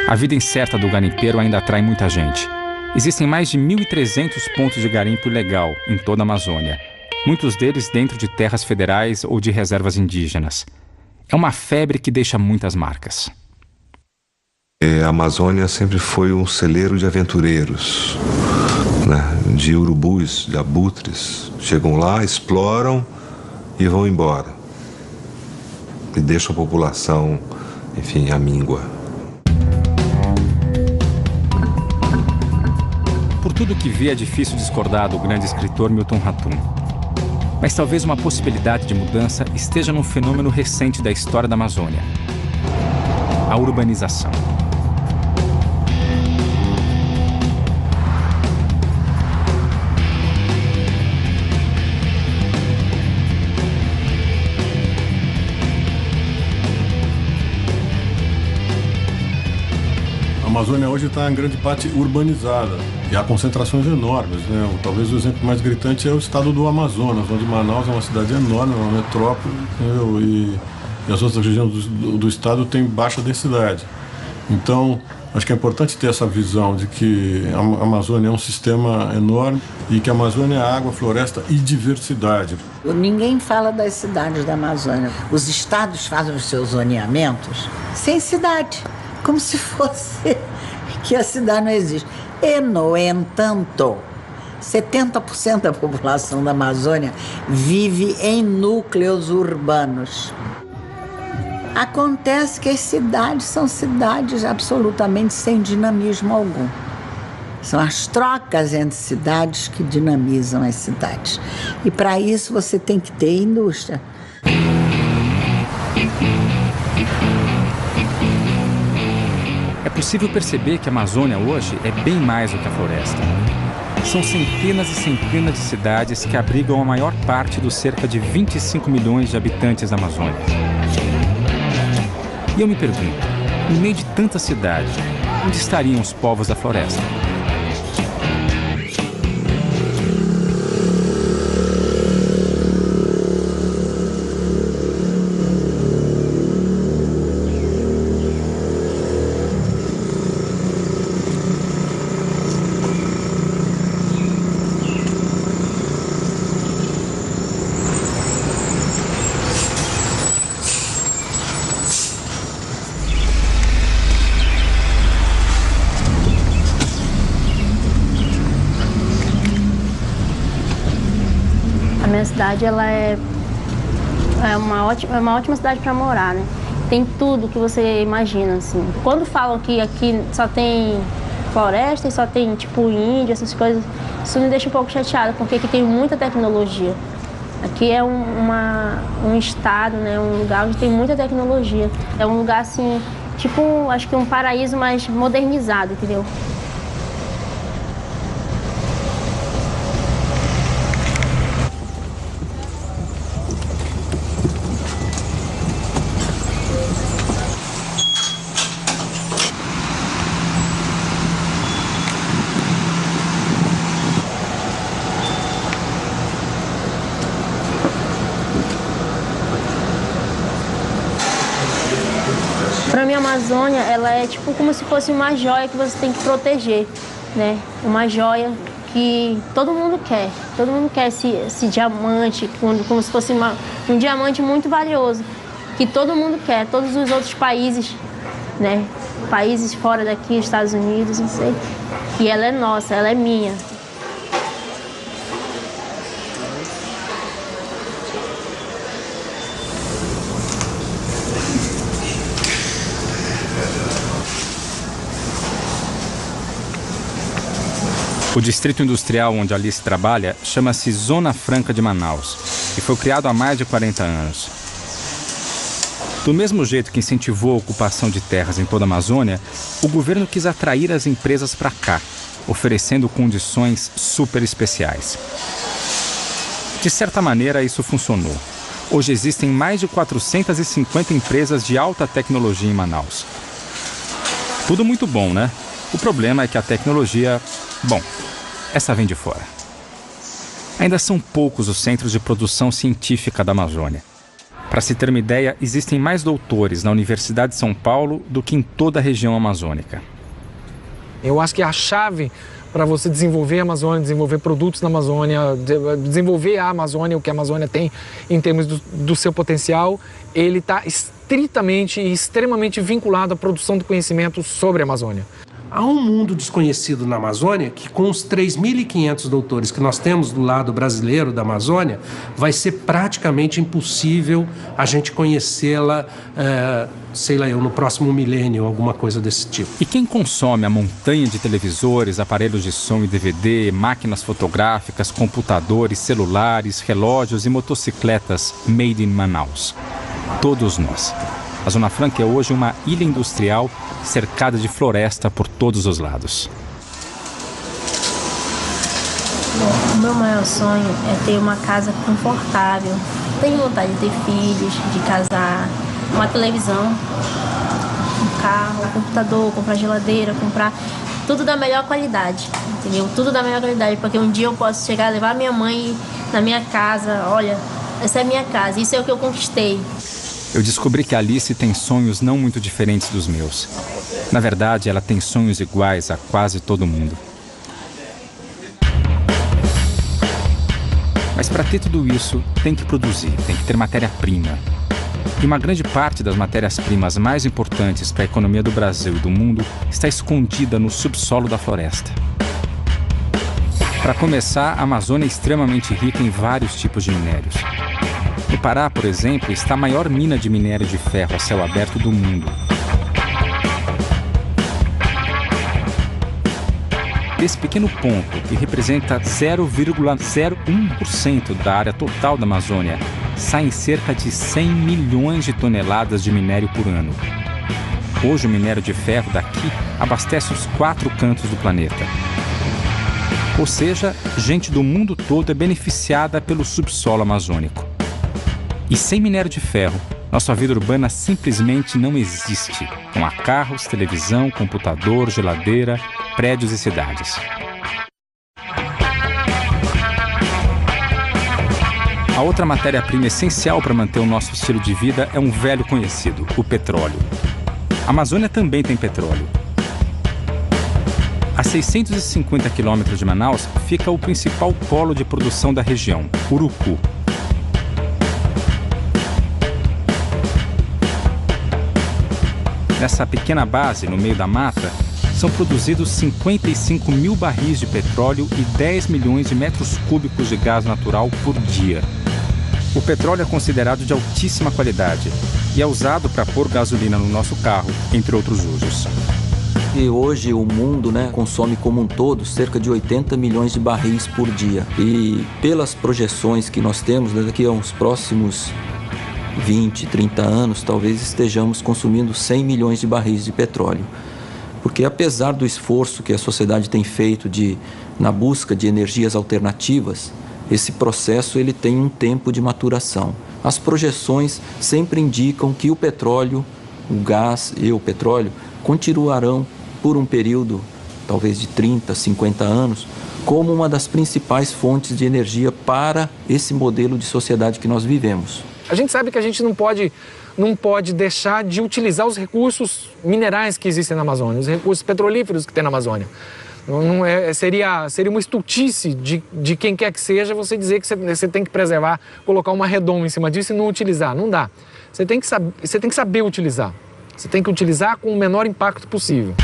A vida incerta do garimpeiro ainda atrai muita gente. Existem mais de 1.300 pontos de garimpo ilegal em toda a Amazônia, muitos deles dentro de terras federais ou de reservas indígenas. É uma febre que deixa muitas marcas. A Amazônia sempre foi um celeiro de aventureiros, né? De urubus, de abutres. Chegam lá, exploram e vão embora. E deixam a população, enfim, à míngua. tudo o que vê é difícil discordar do grande escritor Milton Ratum. Mas talvez uma possibilidade de mudança esteja num fenômeno recente da história da Amazônia: a urbanização. A Amazônia hoje está em grande parte urbanizada e há concentrações enormes, né? Talvez o exemplo mais gritante é o estado do Amazonas, onde Manaus é uma cidade enorme, é uma metrópole, entendeu? E as outras regiões do estado têm baixa densidade. Então, acho que é importante ter essa visão de que a Amazônia é um sistema enorme e que a Amazônia é água, floresta e diversidade. Ninguém fala das cidades da Amazônia. Os estados fazem os seus zoneamentos sem cidade, como se fosse que a cidade não existe. E, no entanto, 70% da população da Amazônia vive em núcleos urbanos. Acontece que as cidades são cidades absolutamente sem dinamismo algum. São as trocas entre cidades que dinamizam as cidades. E para isso você tem que ter indústria. É possível perceber que a Amazônia hoje é bem mais do que a floresta. São centenas e centenas de cidades que abrigam a maior parte dos cerca de 25 milhões de habitantes da Amazônia. E eu me pergunto, no meio de tanta cidade, onde estariam os povos da floresta? A minha cidade, ela é uma ótima cidade para morar, né? Tem tudo que você imagina, assim. Quando falam que aqui só tem floresta e só tem, tipo, índio, essas coisas, isso me deixa um pouco chateada, porque aqui tem muita tecnologia. Aqui é um estado, né? Um lugar onde tem muita tecnologia. É um lugar, assim, tipo, acho que um paraíso mais modernizado, entendeu? Para mim, a Amazônia, ela é tipo como se fosse uma joia que você tem que proteger, né? Uma joia que todo mundo quer. Todo mundo quer esse diamante, como se fosse um diamante muito valioso, que todo mundo quer, todos os outros países, né? Países fora daqui, Estados Unidos, não sei. E ela é nossa, ela é minha. O distrito industrial onde Alice trabalha chama-se Zona Franca de Manaus e foi criado há mais de 40 anos. Do mesmo jeito que incentivou a ocupação de terras em toda a Amazônia, o governo quis atrair as empresas para cá, oferecendo condições super especiais. De certa maneira, isso funcionou. Hoje existem mais de 450 empresas de alta tecnologia em Manaus. Tudo muito bom, né? O problema é que a tecnologia, bom, essa vem de fora. Ainda são poucos os centros de produção científica da Amazônia. Para se ter uma ideia, existem mais doutores na Universidade de São Paulo do que em toda a região amazônica. Eu acho que a chave para você desenvolver a Amazônia, desenvolver produtos na Amazônia, desenvolver a Amazônia, o que a Amazônia tem em termos do seu potencial, ele está estritamente e extremamente vinculado à produção do conhecimento sobre a Amazônia. Há um mundo desconhecido na Amazônia que, com os 3.500 doutores que nós temos do lado brasileiro da Amazônia, vai ser praticamente impossível a gente conhecê-la, sei lá eu, no próximo milênio, alguma coisa desse tipo. E quem consome a montanha de televisores, aparelhos de som e DVD, máquinas fotográficas, computadores, celulares, relógios e motocicletas made in Manaus? Todos nós. A Zona Franca é hoje uma ilha industrial cercada de floresta por todos os lados. Bom, o meu maior sonho é ter uma casa confortável. Tenho vontade de ter filhos, de casar, uma televisão, um carro, um computador, comprar geladeira, comprar tudo da melhor qualidade, entendeu? Tudo da melhor qualidade, porque um dia eu posso chegar, levar minha mãe na minha casa, olha, essa é a minha casa, isso é o que eu conquistei. Eu descobri que a Alice tem sonhos não muito diferentes dos meus. Na verdade, ela tem sonhos iguais a quase todo mundo. Mas para ter tudo isso, tem que produzir, tem que ter matéria-prima. E uma grande parte das matérias-primas mais importantes para a economia do Brasil e do mundo está escondida no subsolo da floresta. Para começar, a Amazônia é extremamente rica em vários tipos de minérios. No Pará, por exemplo, está a maior mina de minério de ferro a céu aberto do mundo. Desse pequeno ponto, que representa 0,01% da área total da Amazônia, saem cerca de 100 milhões de toneladas de minério por ano. Hoje, o minério de ferro daqui abastece os 4 cantos do planeta. Ou seja, gente do mundo todo é beneficiada pelo subsolo amazônico. E sem minério de ferro, nossa vida urbana simplesmente não existe. Não há carros, televisão, computador, geladeira, prédios e cidades. A outra matéria-prima essencial para manter o nosso estilo de vida é um velho conhecido, o petróleo. A Amazônia também tem petróleo. A 650 quilômetros de Manaus fica o principal polo de produção da região, Urucu. Nessa pequena base, no meio da mata, são produzidos 55 mil barris de petróleo e 10 milhões de metros cúbicos de gás natural por dia. O petróleo é considerado de altíssima qualidade e é usado para pôr gasolina no nosso carro, entre outros usos. E hoje o mundo, consome como um todo cerca de 80 milhões de barris por dia. E pelas projeções que nós temos, daqui a uns próximos 20, 30 anos, talvez estejamos consumindo 100 milhões de barris de petróleo. Porque apesar do esforço que a sociedade tem feito na busca de energias alternativas, esse processo ele tem um tempo de maturação. As projeções sempre indicam que o petróleo, o gás e o petróleo continuarão por um período, talvez de 30, 50 anos, como uma das principais fontes de energia para esse modelo de sociedade que nós vivemos. A gente sabe que a gente não pode deixar de utilizar os recursos minerais que existem na Amazônia, os recursos petrolíferos que tem na Amazônia. Seria uma estultice de quem quer que seja você dizer que você tem que preservar, colocar uma redoma em cima disso e não utilizar. Não dá. Você tem que saber utilizar. Você tem que utilizar com o menor impacto possível.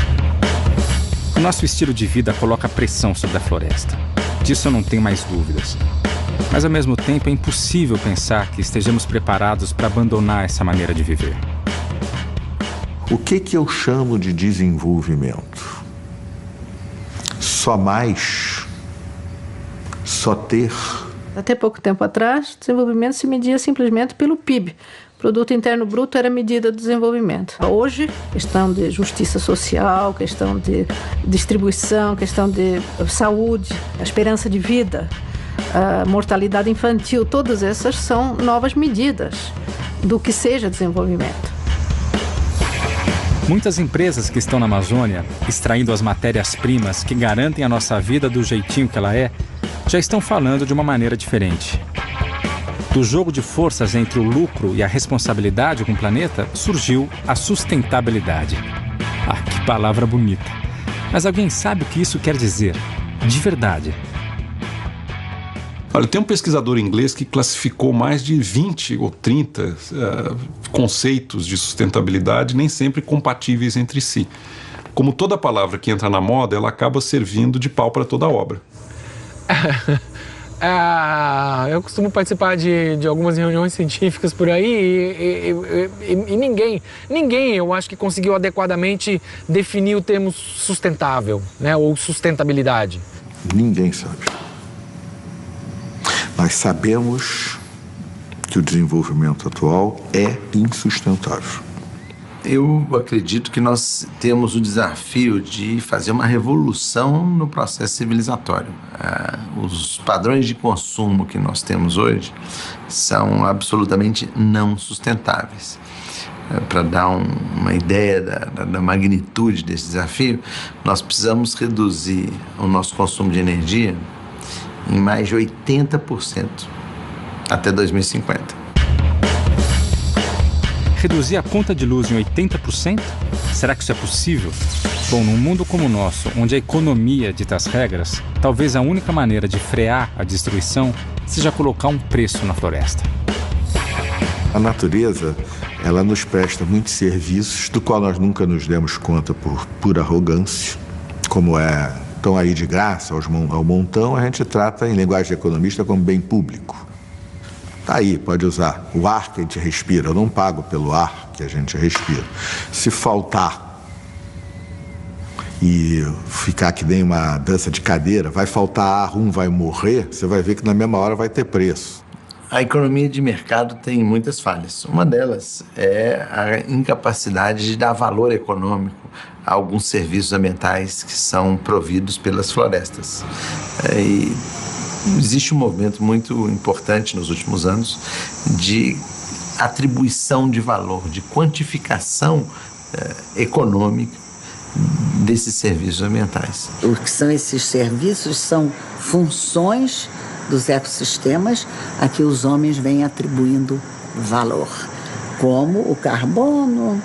O nosso estilo de vida coloca pressão sobre a floresta. Disso eu não tenho mais dúvidas. Mas, ao mesmo tempo, é impossível pensar que estejamos preparados para abandonar essa maneira de viver. O que eu chamo de desenvolvimento? Só mais? Só ter? Até pouco tempo atrás, o desenvolvimento se media simplesmente pelo PIB. Produto Interno Bruto era a medida do desenvolvimento. Hoje, questão de justiça social, questão de distribuição, questão de saúde, a esperança de vida, a mortalidade infantil, todas essas são novas medidas do que seja desenvolvimento. Muitas empresas que estão na Amazônia, extraindo as matérias-primas que garantem a nossa vida do jeitinho que ela é, já estão falando de uma maneira diferente. Do jogo de forças entre o lucro e a responsabilidade com o planeta, surgiu a sustentabilidade. Ah, que palavra bonita! Mas alguém sabe o que isso quer dizer? De verdade. Olha, tem um pesquisador inglês que classificou mais de 20 ou 30 conceitos de sustentabilidade, nem sempre compatíveis entre si. Como toda palavra que entra na moda, ela acaba servindo de pau para toda a obra. Eu costumo participar de algumas reuniões científicas por aí e ninguém, eu acho que conseguiu adequadamente definir o termo sustentável, né, ou sustentabilidade. Ninguém sabe. Nós sabemos que o desenvolvimento atual é insustentável. Eu acredito que nós temos o desafio de fazer uma revolução no processo civilizatório. Os padrões de consumo que nós temos hoje são absolutamente não sustentáveis. Para dar uma ideia da magnitude desse desafio, nós precisamos reduzir o nosso consumo de energia em mais de 80% até 2050. Reduzir a conta de luz em 80%? Será que isso é possível? Bom, num mundo como o nosso, onde a economia dita as regras, talvez a única maneira de frear a destruição seja colocar um preço na floresta. A natureza, ela nos presta muitos serviços do qual nós nunca nos demos conta por pura arrogância, como estão aí de graça ao montão, a gente trata em linguagem de economista como bem público. Tá aí, pode usar. O ar que a gente respira, eu não pago pelo ar que a gente respira. Se faltar e ficar que nem uma dança de cadeira, vai faltar ar, um vai morrer, você vai ver que na mesma hora vai ter preço. A economia de mercado tem muitas falhas. Uma delas é a incapacidade de dar valor econômico a alguns serviços ambientais que são providos pelas florestas. Existe um movimento muito importante nos últimos anos de atribuição de valor, de quantificação econômica desses serviços ambientais. O que são esses serviços são funções dos ecossistemas a que os homens vêm atribuindo valor, como o carbono,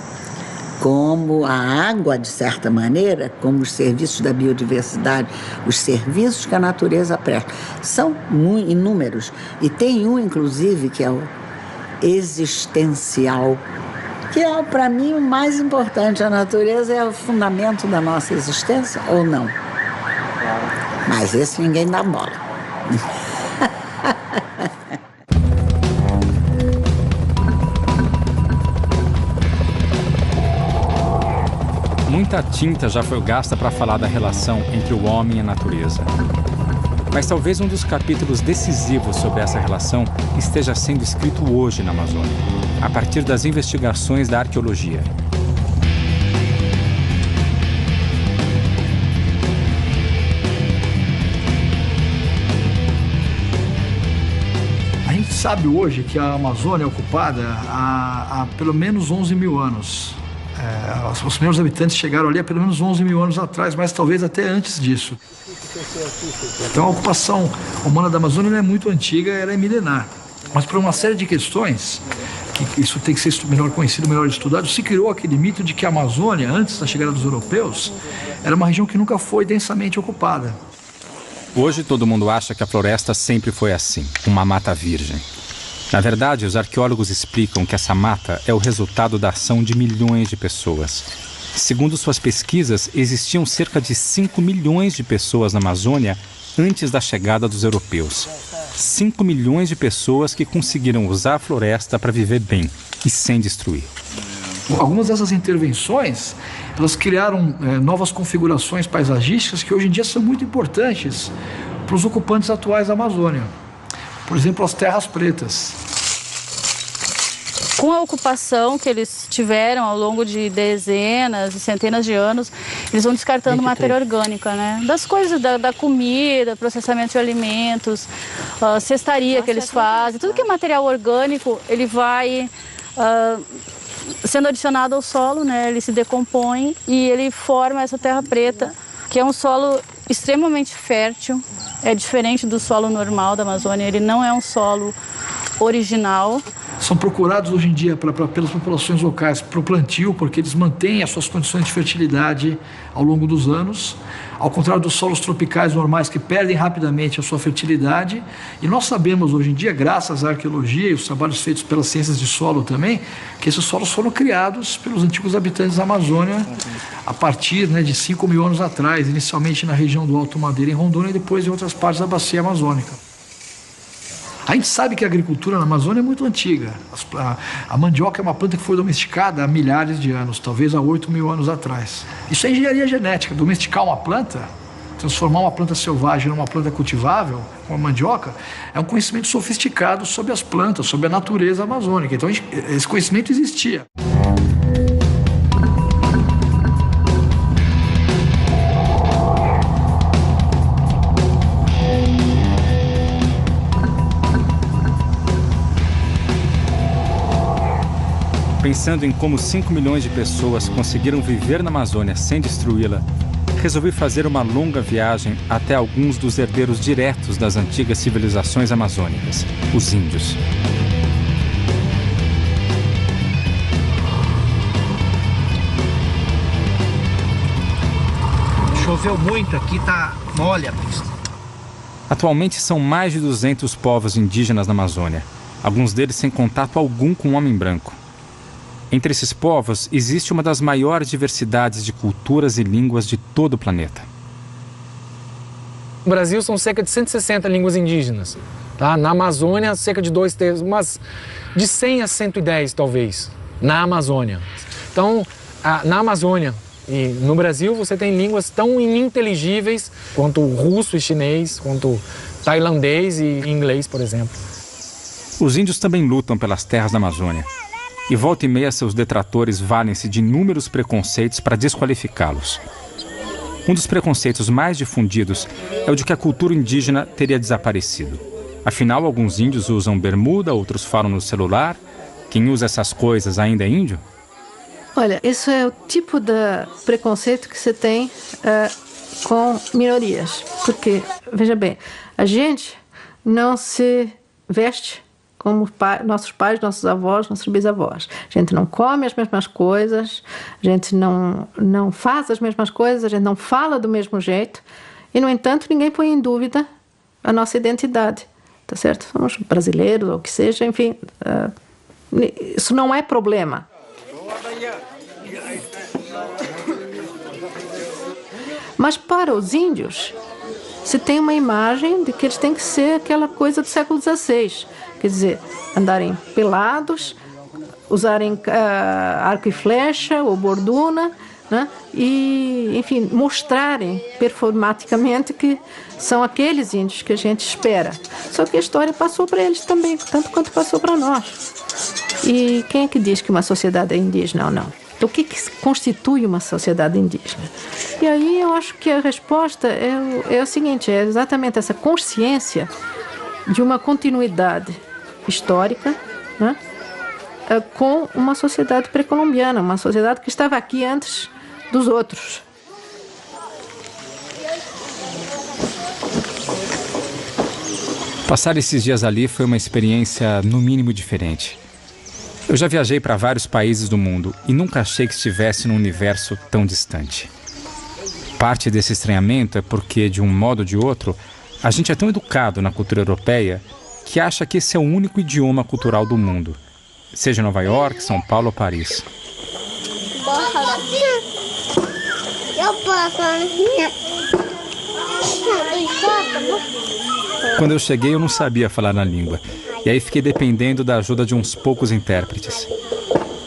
como a água, de certa maneira, como os serviços da biodiversidade, os serviços que a natureza presta. São inúmeros. E tem um, inclusive, que é o existencial, que é, para mim, o mais importante. A natureza é o fundamento da nossa existência, ou não? Mas esse ninguém dá bola. Muita tinta já foi gasta para falar da relação entre o homem e a natureza. Mas talvez um dos capítulos decisivos sobre essa relação esteja sendo escrito hoje na Amazônia, a partir das investigações da arqueologia. A gente sabe hoje que a Amazônia é ocupada há pelo menos 11 mil anos. Os primeiros habitantes chegaram ali há pelo menos 11 mil anos atrás, mas talvez até antes disso. Então a ocupação humana da Amazônia não é muito antiga, ela é milenar. Mas por uma série de questões, que isso tem que ser melhor conhecido, melhor estudado, se criou aquele mito de que a Amazônia, antes da chegada dos europeus, era uma região que nunca foi densamente ocupada. Hoje todo mundo acha que a floresta sempre foi assim, uma mata virgem. Na verdade, os arqueólogos explicam que essa mata é o resultado da ação de milhões de pessoas. Segundo suas pesquisas, existiam cerca de 5 milhões de pessoas na Amazônia antes da chegada dos europeus. 5 milhões de pessoas que conseguiram usar a floresta para viver bem e sem destruir. Algumas dessas intervenções, elas criaram novas configurações paisagísticas que hoje em dia são muito importantes para os ocupantes atuais da Amazônia. Por exemplo, as terras pretas. Com a ocupação que eles tiveram ao longo de dezenas e centenas de anos, eles vão descartando matéria orgânica, né? Das coisas, da comida, processamento de alimentos, cestaria que eles fazem, tudo que é material orgânico, ele vai sendo adicionado ao solo, né? Ele se decompõe e ele forma essa terra preta, que é um solo extremamente fértil. É diferente do solo normal da Amazônia, ele não é um solo original. são procurados hoje em dia pelas populações locais para o plantio, porque eles mantêm as suas condições de fertilidade ao longo dos anos, ao contrário dos solos tropicais normais que perdem rapidamente a sua fertilidade. E nós sabemos hoje em dia, graças à arqueologia e os trabalhos feitos pelas ciências de solo também, que esses solos foram criados pelos antigos habitantes da Amazônia a partir de 5 mil anos atrás, inicialmente na região do Alto Madeira, em Rondônia, e depois em outras partes da bacia amazônica. A gente sabe que a agricultura na Amazônia é muito antiga. A mandioca é uma planta que foi domesticada há milhares de anos, talvez há 8 mil anos atrás. Isso é engenharia genética. Domesticar uma planta, transformar uma planta selvagem numa planta cultivável, como a mandioca, é um conhecimento sofisticado sobre as plantas, sobre a natureza amazônica. Então, esse conhecimento existia. Pensando em como 5 milhões de pessoas conseguiram viver na Amazônia sem destruí-la, resolvi fazer uma longa viagem até alguns dos herdeiros diretos das antigas civilizações amazônicas, os índios. Choveu muito aqui, tá mole a pista. Atualmente são mais de 200 povos indígenas na Amazônia, alguns deles sem contato algum com o homem branco. Entre esses povos, existe uma das maiores diversidades de culturas e línguas de todo o planeta. No Brasil são cerca de 160 línguas indígenas. Tá? Na Amazônia, cerca de 2/3, mas de 100 a 110 talvez, na Amazônia. Então, na Amazônia e no Brasil, você tem línguas tão ininteligíveis quanto o russo e chinês, quanto tailandês e inglês, por exemplo. Os índios também lutam pelas terras da Amazônia. E volta e meia seus detratores valem-se de inúmeros preconceitos para desqualificá-los. Um dos preconceitos mais difundidos é o de que a cultura indígena teria desaparecido. Afinal, alguns índios usam bermuda, outros falam no celular. Quem usa essas coisas ainda é índio? Olha, isso é o tipo de preconceito que você tem com minorias. Porque, veja bem, a gente não se veste como nossos pais, nossos avós, nossos bisavós. A gente não come as mesmas coisas, a gente não faz as mesmas coisas, a gente não fala do mesmo jeito e, no entanto, ninguém põe em dúvida a nossa identidade, tá certo? Somos brasileiros ou o que seja, enfim, isso não é problema. Mas para os índios, se tem uma imagem de que eles têm que ser aquela coisa do século XVI. Quer dizer, andarem pelados, usarem arco e flecha ou borduna, né? E, enfim, mostrarem performaticamente que são aqueles índios que a gente espera. Só que a história passou para eles também, tanto quanto passou para nós. E quem é que diz que uma sociedade é indígena ou não? Então, o que constitui uma sociedade indígena? E aí eu acho que a resposta é o seguinte, é exatamente essa consciência de uma continuidade histórica, né, com uma sociedade pré-colombiana, uma sociedade que estava aqui antes dos outros. Passar esses dias ali foi uma experiência, no mínimo, diferente. Eu já viajei para vários países do mundo e nunca achei que estivesse num universo tão distante. Parte desse estranhamento é porque, de um modo ou de outro, a gente é tão educado na cultura europeia que acha que esse é o único idioma cultural do mundo, seja em Nova York, São Paulo ou Paris. Quando eu cheguei, eu não sabia falar na língua, e aí fiquei dependendo da ajuda de uns poucos intérpretes.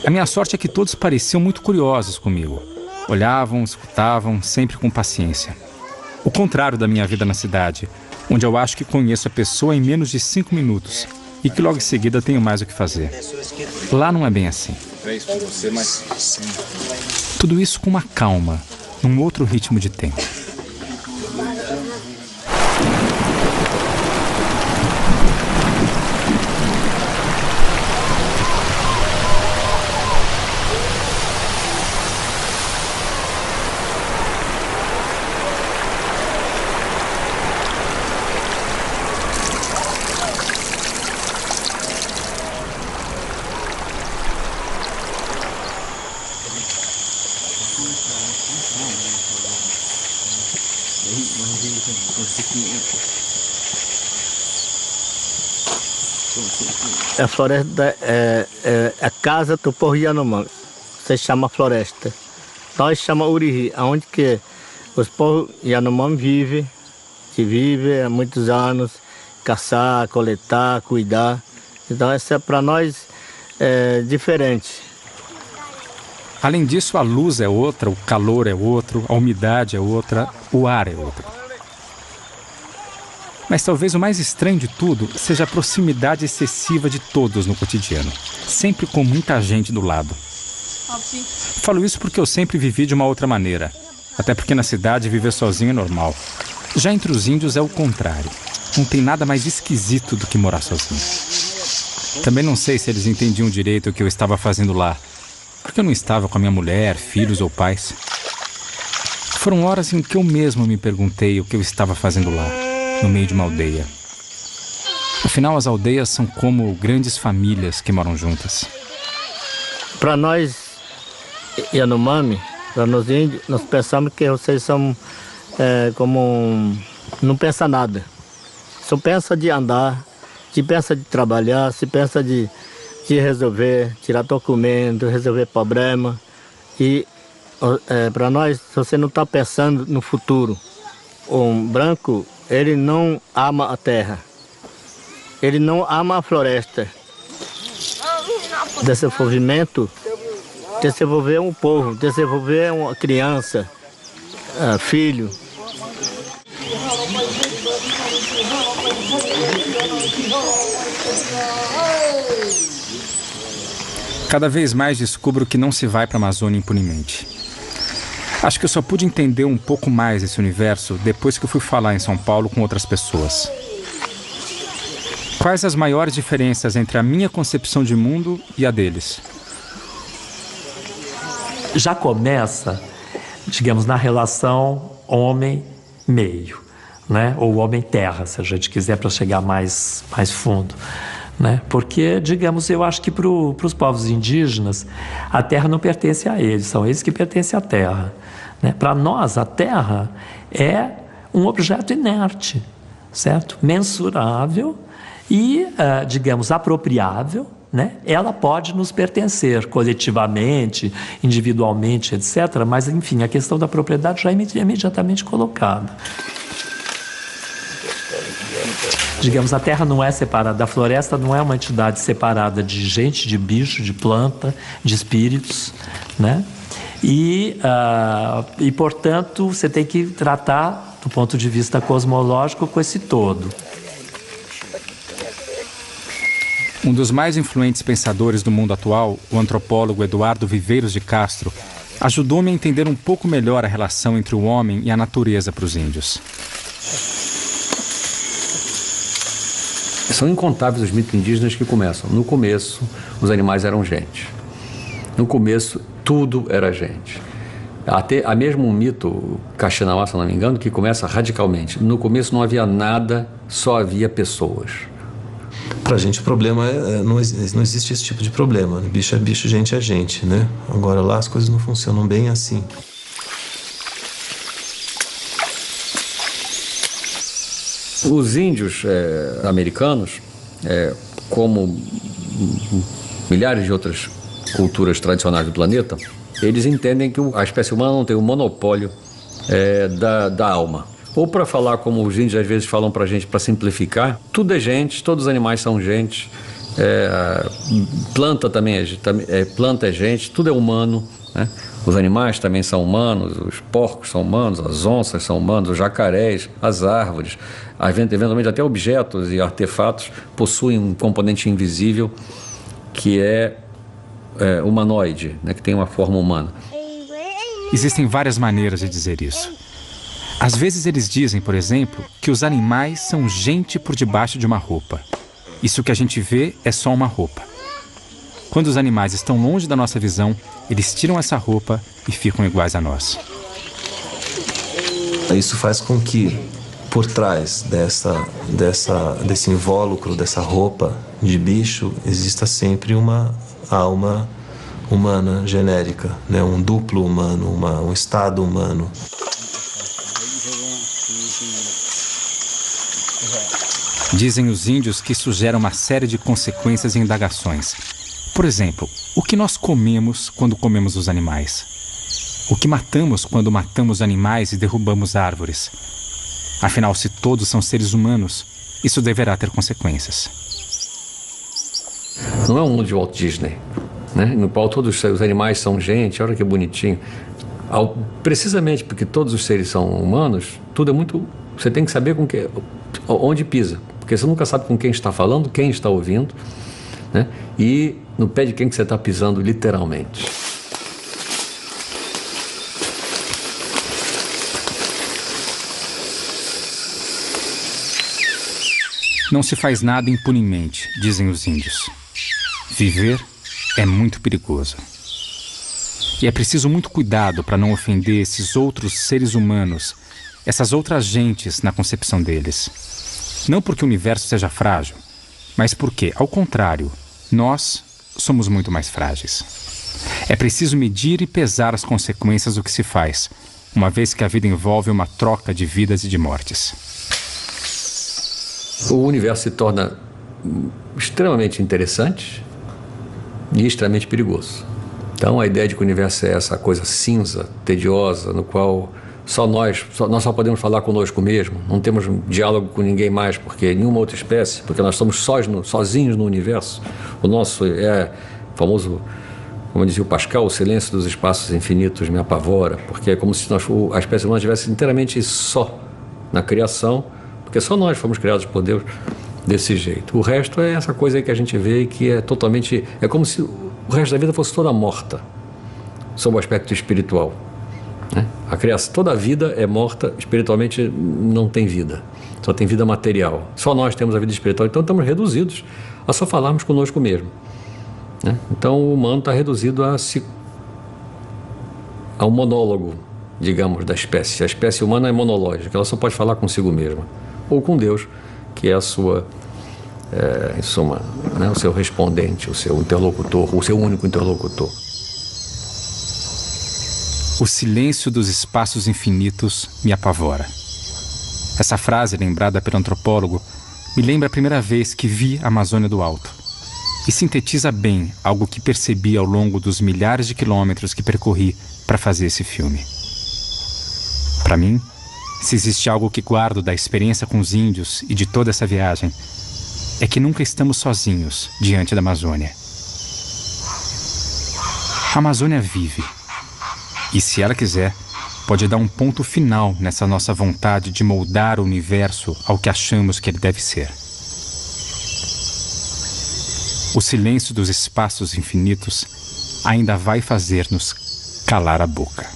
A minha sorte é que todos pareciam muito curiosos comigo. Olhavam, escutavam, sempre com paciência. O contrário da minha vida na cidade, onde eu acho que conheço a pessoa em menos de 5 minutos e que logo em seguida tenho mais o que fazer. Lá não é bem assim. Tudo isso com uma calma, num outro ritmo de tempo. A floresta é a casa do povo Yanomami. Se chama floresta. Nós chamamos Urihi, onde que os povos Yanomami vivem há muitos anos, caçar, coletar, cuidar. Então, essa para nós é diferente. Além disso, a luz é outra, o calor é outro, a umidade é outra, o ar é outro. Mas talvez o mais estranho de tudo seja a proximidade excessiva de todos no cotidiano, sempre com muita gente do lado. Falo isso porque eu sempre vivi de uma outra maneira, até porque na cidade viver sozinho é normal. Já entre os índios é o contrário, não tem nada mais esquisito do que morar sozinho. Também não sei se eles entendiam direito o que eu estava fazendo lá, porque eu não estava com a minha mulher, filhos ou pais. Foram horas em que eu mesmo me perguntei o que eu estava fazendo lá, no meio de uma aldeia. Afinal, as aldeias são como grandes famílias que moram juntas. Para nós, Yanomami, para nós índios, nós pensamos que vocês são não pensa nada. Só pensa de andar, se pensa de trabalhar, se pensa de resolver, tirar documento, resolver problema. E para nós, você não está pensando no futuro. Um branco, ele não ama a terra. Ele não ama a floresta. Desenvolvimento, desenvolver um povo, desenvolver uma criança, filho. Cada vez mais descubro que não se vai para a Amazônia impunemente. Acho que eu só pude entender um pouco mais esse universo depois que eu fui falar em São Paulo com outras pessoas. Quais as maiores diferenças entre a minha concepção de mundo e a deles? Já começa, digamos, na relação homem-meio, né? Ou homem-terra, se a gente quiser, para chegar mais fundo. Né? Porque, digamos, eu acho que para os povos indígenas, a terra não pertence a eles, são eles que pertencem à terra. Né? Para nós, a terra é um objeto inerte, certo? Mensurável e, digamos, apropriável. Né? Ela pode nos pertencer coletivamente, individualmente, etc. Mas, enfim, a questão da propriedade já é imediatamente colocada. Digamos, a terra não é separada, a floresta não é uma entidade separada de gente, de bicho, de planta, de espíritos, né? E, portanto, você tem que tratar, do ponto de vista cosmológico, com esse todo. Um dos mais influentes pensadores do mundo atual, o antropólogo Eduardo Viveiros de Castro, ajudou-me a entender um pouco melhor a relação entre o homem e a natureza para os índios. São incontáveis os mitos indígenas que começam. No começo, os animais eram gente. No começo, tudo era gente. Há mesmo um mito, Kaxinawá, se não me engano, que começa radicalmente. No começo não havia nada, só havia pessoas. Pra gente o problema não existe esse tipo de problema. Bicho é bicho, gente é gente, né? Agora lá as coisas não funcionam bem assim. Os índios americanos, como milhares de outras culturas tradicionais do planeta, eles entendem que a espécie humana não tem o monopólio da alma. Ou, para falar como os índios às vezes falam para a gente, para simplificar, tudo é gente, todos os animais são gente, planta também planta é gente, tudo é humano, né? Os animais também são humanos, os porcos são humanos, as onças são humanos, os jacarés, as árvores, eventualmente até objetos e artefatos possuem um componente invisível que é humanoide, né, que tem uma forma humana. Existem várias maneiras de dizer isso. Às vezes eles dizem, por exemplo, que os animais são gente por debaixo de uma roupa. Isso que a gente vê é só uma roupa. Quando os animais estão longe da nossa visão, eles tiram essa roupa e ficam iguais a nós. Isso faz com que, por trás desse invólucro, dessa roupa de bicho, exista sempre uma alma humana genérica, né? Um duplo humano, um estado humano. Dizem os índios que isso gera uma série de consequências e indagações. Por exemplo, o que nós comemos quando comemos os animais? O que matamos quando matamos animais e derrubamos árvores? Afinal, se todos são seres humanos, isso deverá ter consequências. Não é um mundo de Walt Disney, né? No qual todos os animais são gente, olha que bonitinho. Precisamente porque todos os seres são humanos, tudo é muito... Você tem que saber onde pisa, porque você nunca sabe com quem está falando, quem está ouvindo, né? E no pé de quem que você está pisando, literalmente. Não se faz nada impunemente, dizem os índios. Viver é muito perigoso. E é preciso muito cuidado para não ofender esses outros seres humanos, essas outras gentes na concepção deles. Não porque o universo seja frágil, mas porque, ao contrário, nós somos muito mais frágeis. É preciso medir e pesar as consequências do que se faz, uma vez que a vida envolve uma troca de vidas e de mortes. O universo se torna extremamente interessante e extremamente perigoso. Então a ideia de que o universo é essa coisa cinza, tediosa, no qual nós só podemos falar conosco mesmo, não temos diálogo com ninguém mais, porque nenhuma outra espécie, porque nós estamos sozinhos no universo. O nosso é famoso, como dizia o Pascal, o silêncio dos espaços infinitos me apavora, porque é como se a espécie humana estivesse inteiramente só na criação, porque só nós fomos criados por Deus desse jeito. O resto é essa coisa aí que a gente vê que é totalmente... É como se o resto da vida fosse toda morta, sob o aspecto espiritual, né? A criação, toda a vida é morta, espiritualmente não tem vida. Só tem vida material. Só nós temos a vida espiritual. Então estamos reduzidos a só falarmos conosco mesmo, né? Então o humano está reduzido a um monólogo, digamos, da espécie. A espécie humana é monológica, ela só pode falar consigo mesma. Ou com Deus, que é a sua, em suma, né, o seu respondente, o seu interlocutor, o seu único interlocutor. O silêncio dos espaços infinitos me apavora. Essa frase, lembrada pelo antropólogo, me lembra a primeira vez que vi a Amazônia do alto. E sintetiza bem algo que percebi ao longo dos milhares de quilômetros que percorri para fazer esse filme. Para mim, se existe algo que guardo da experiência com os índios e de toda essa viagem, é que nunca estamos sozinhos diante da Amazônia. A Amazônia vive. E se ela quiser, pode dar um ponto final nessa nossa vontade de moldar o universo ao que achamos que ele deve ser. O silêncio dos espaços infinitos ainda vai fazer-nos calar a boca.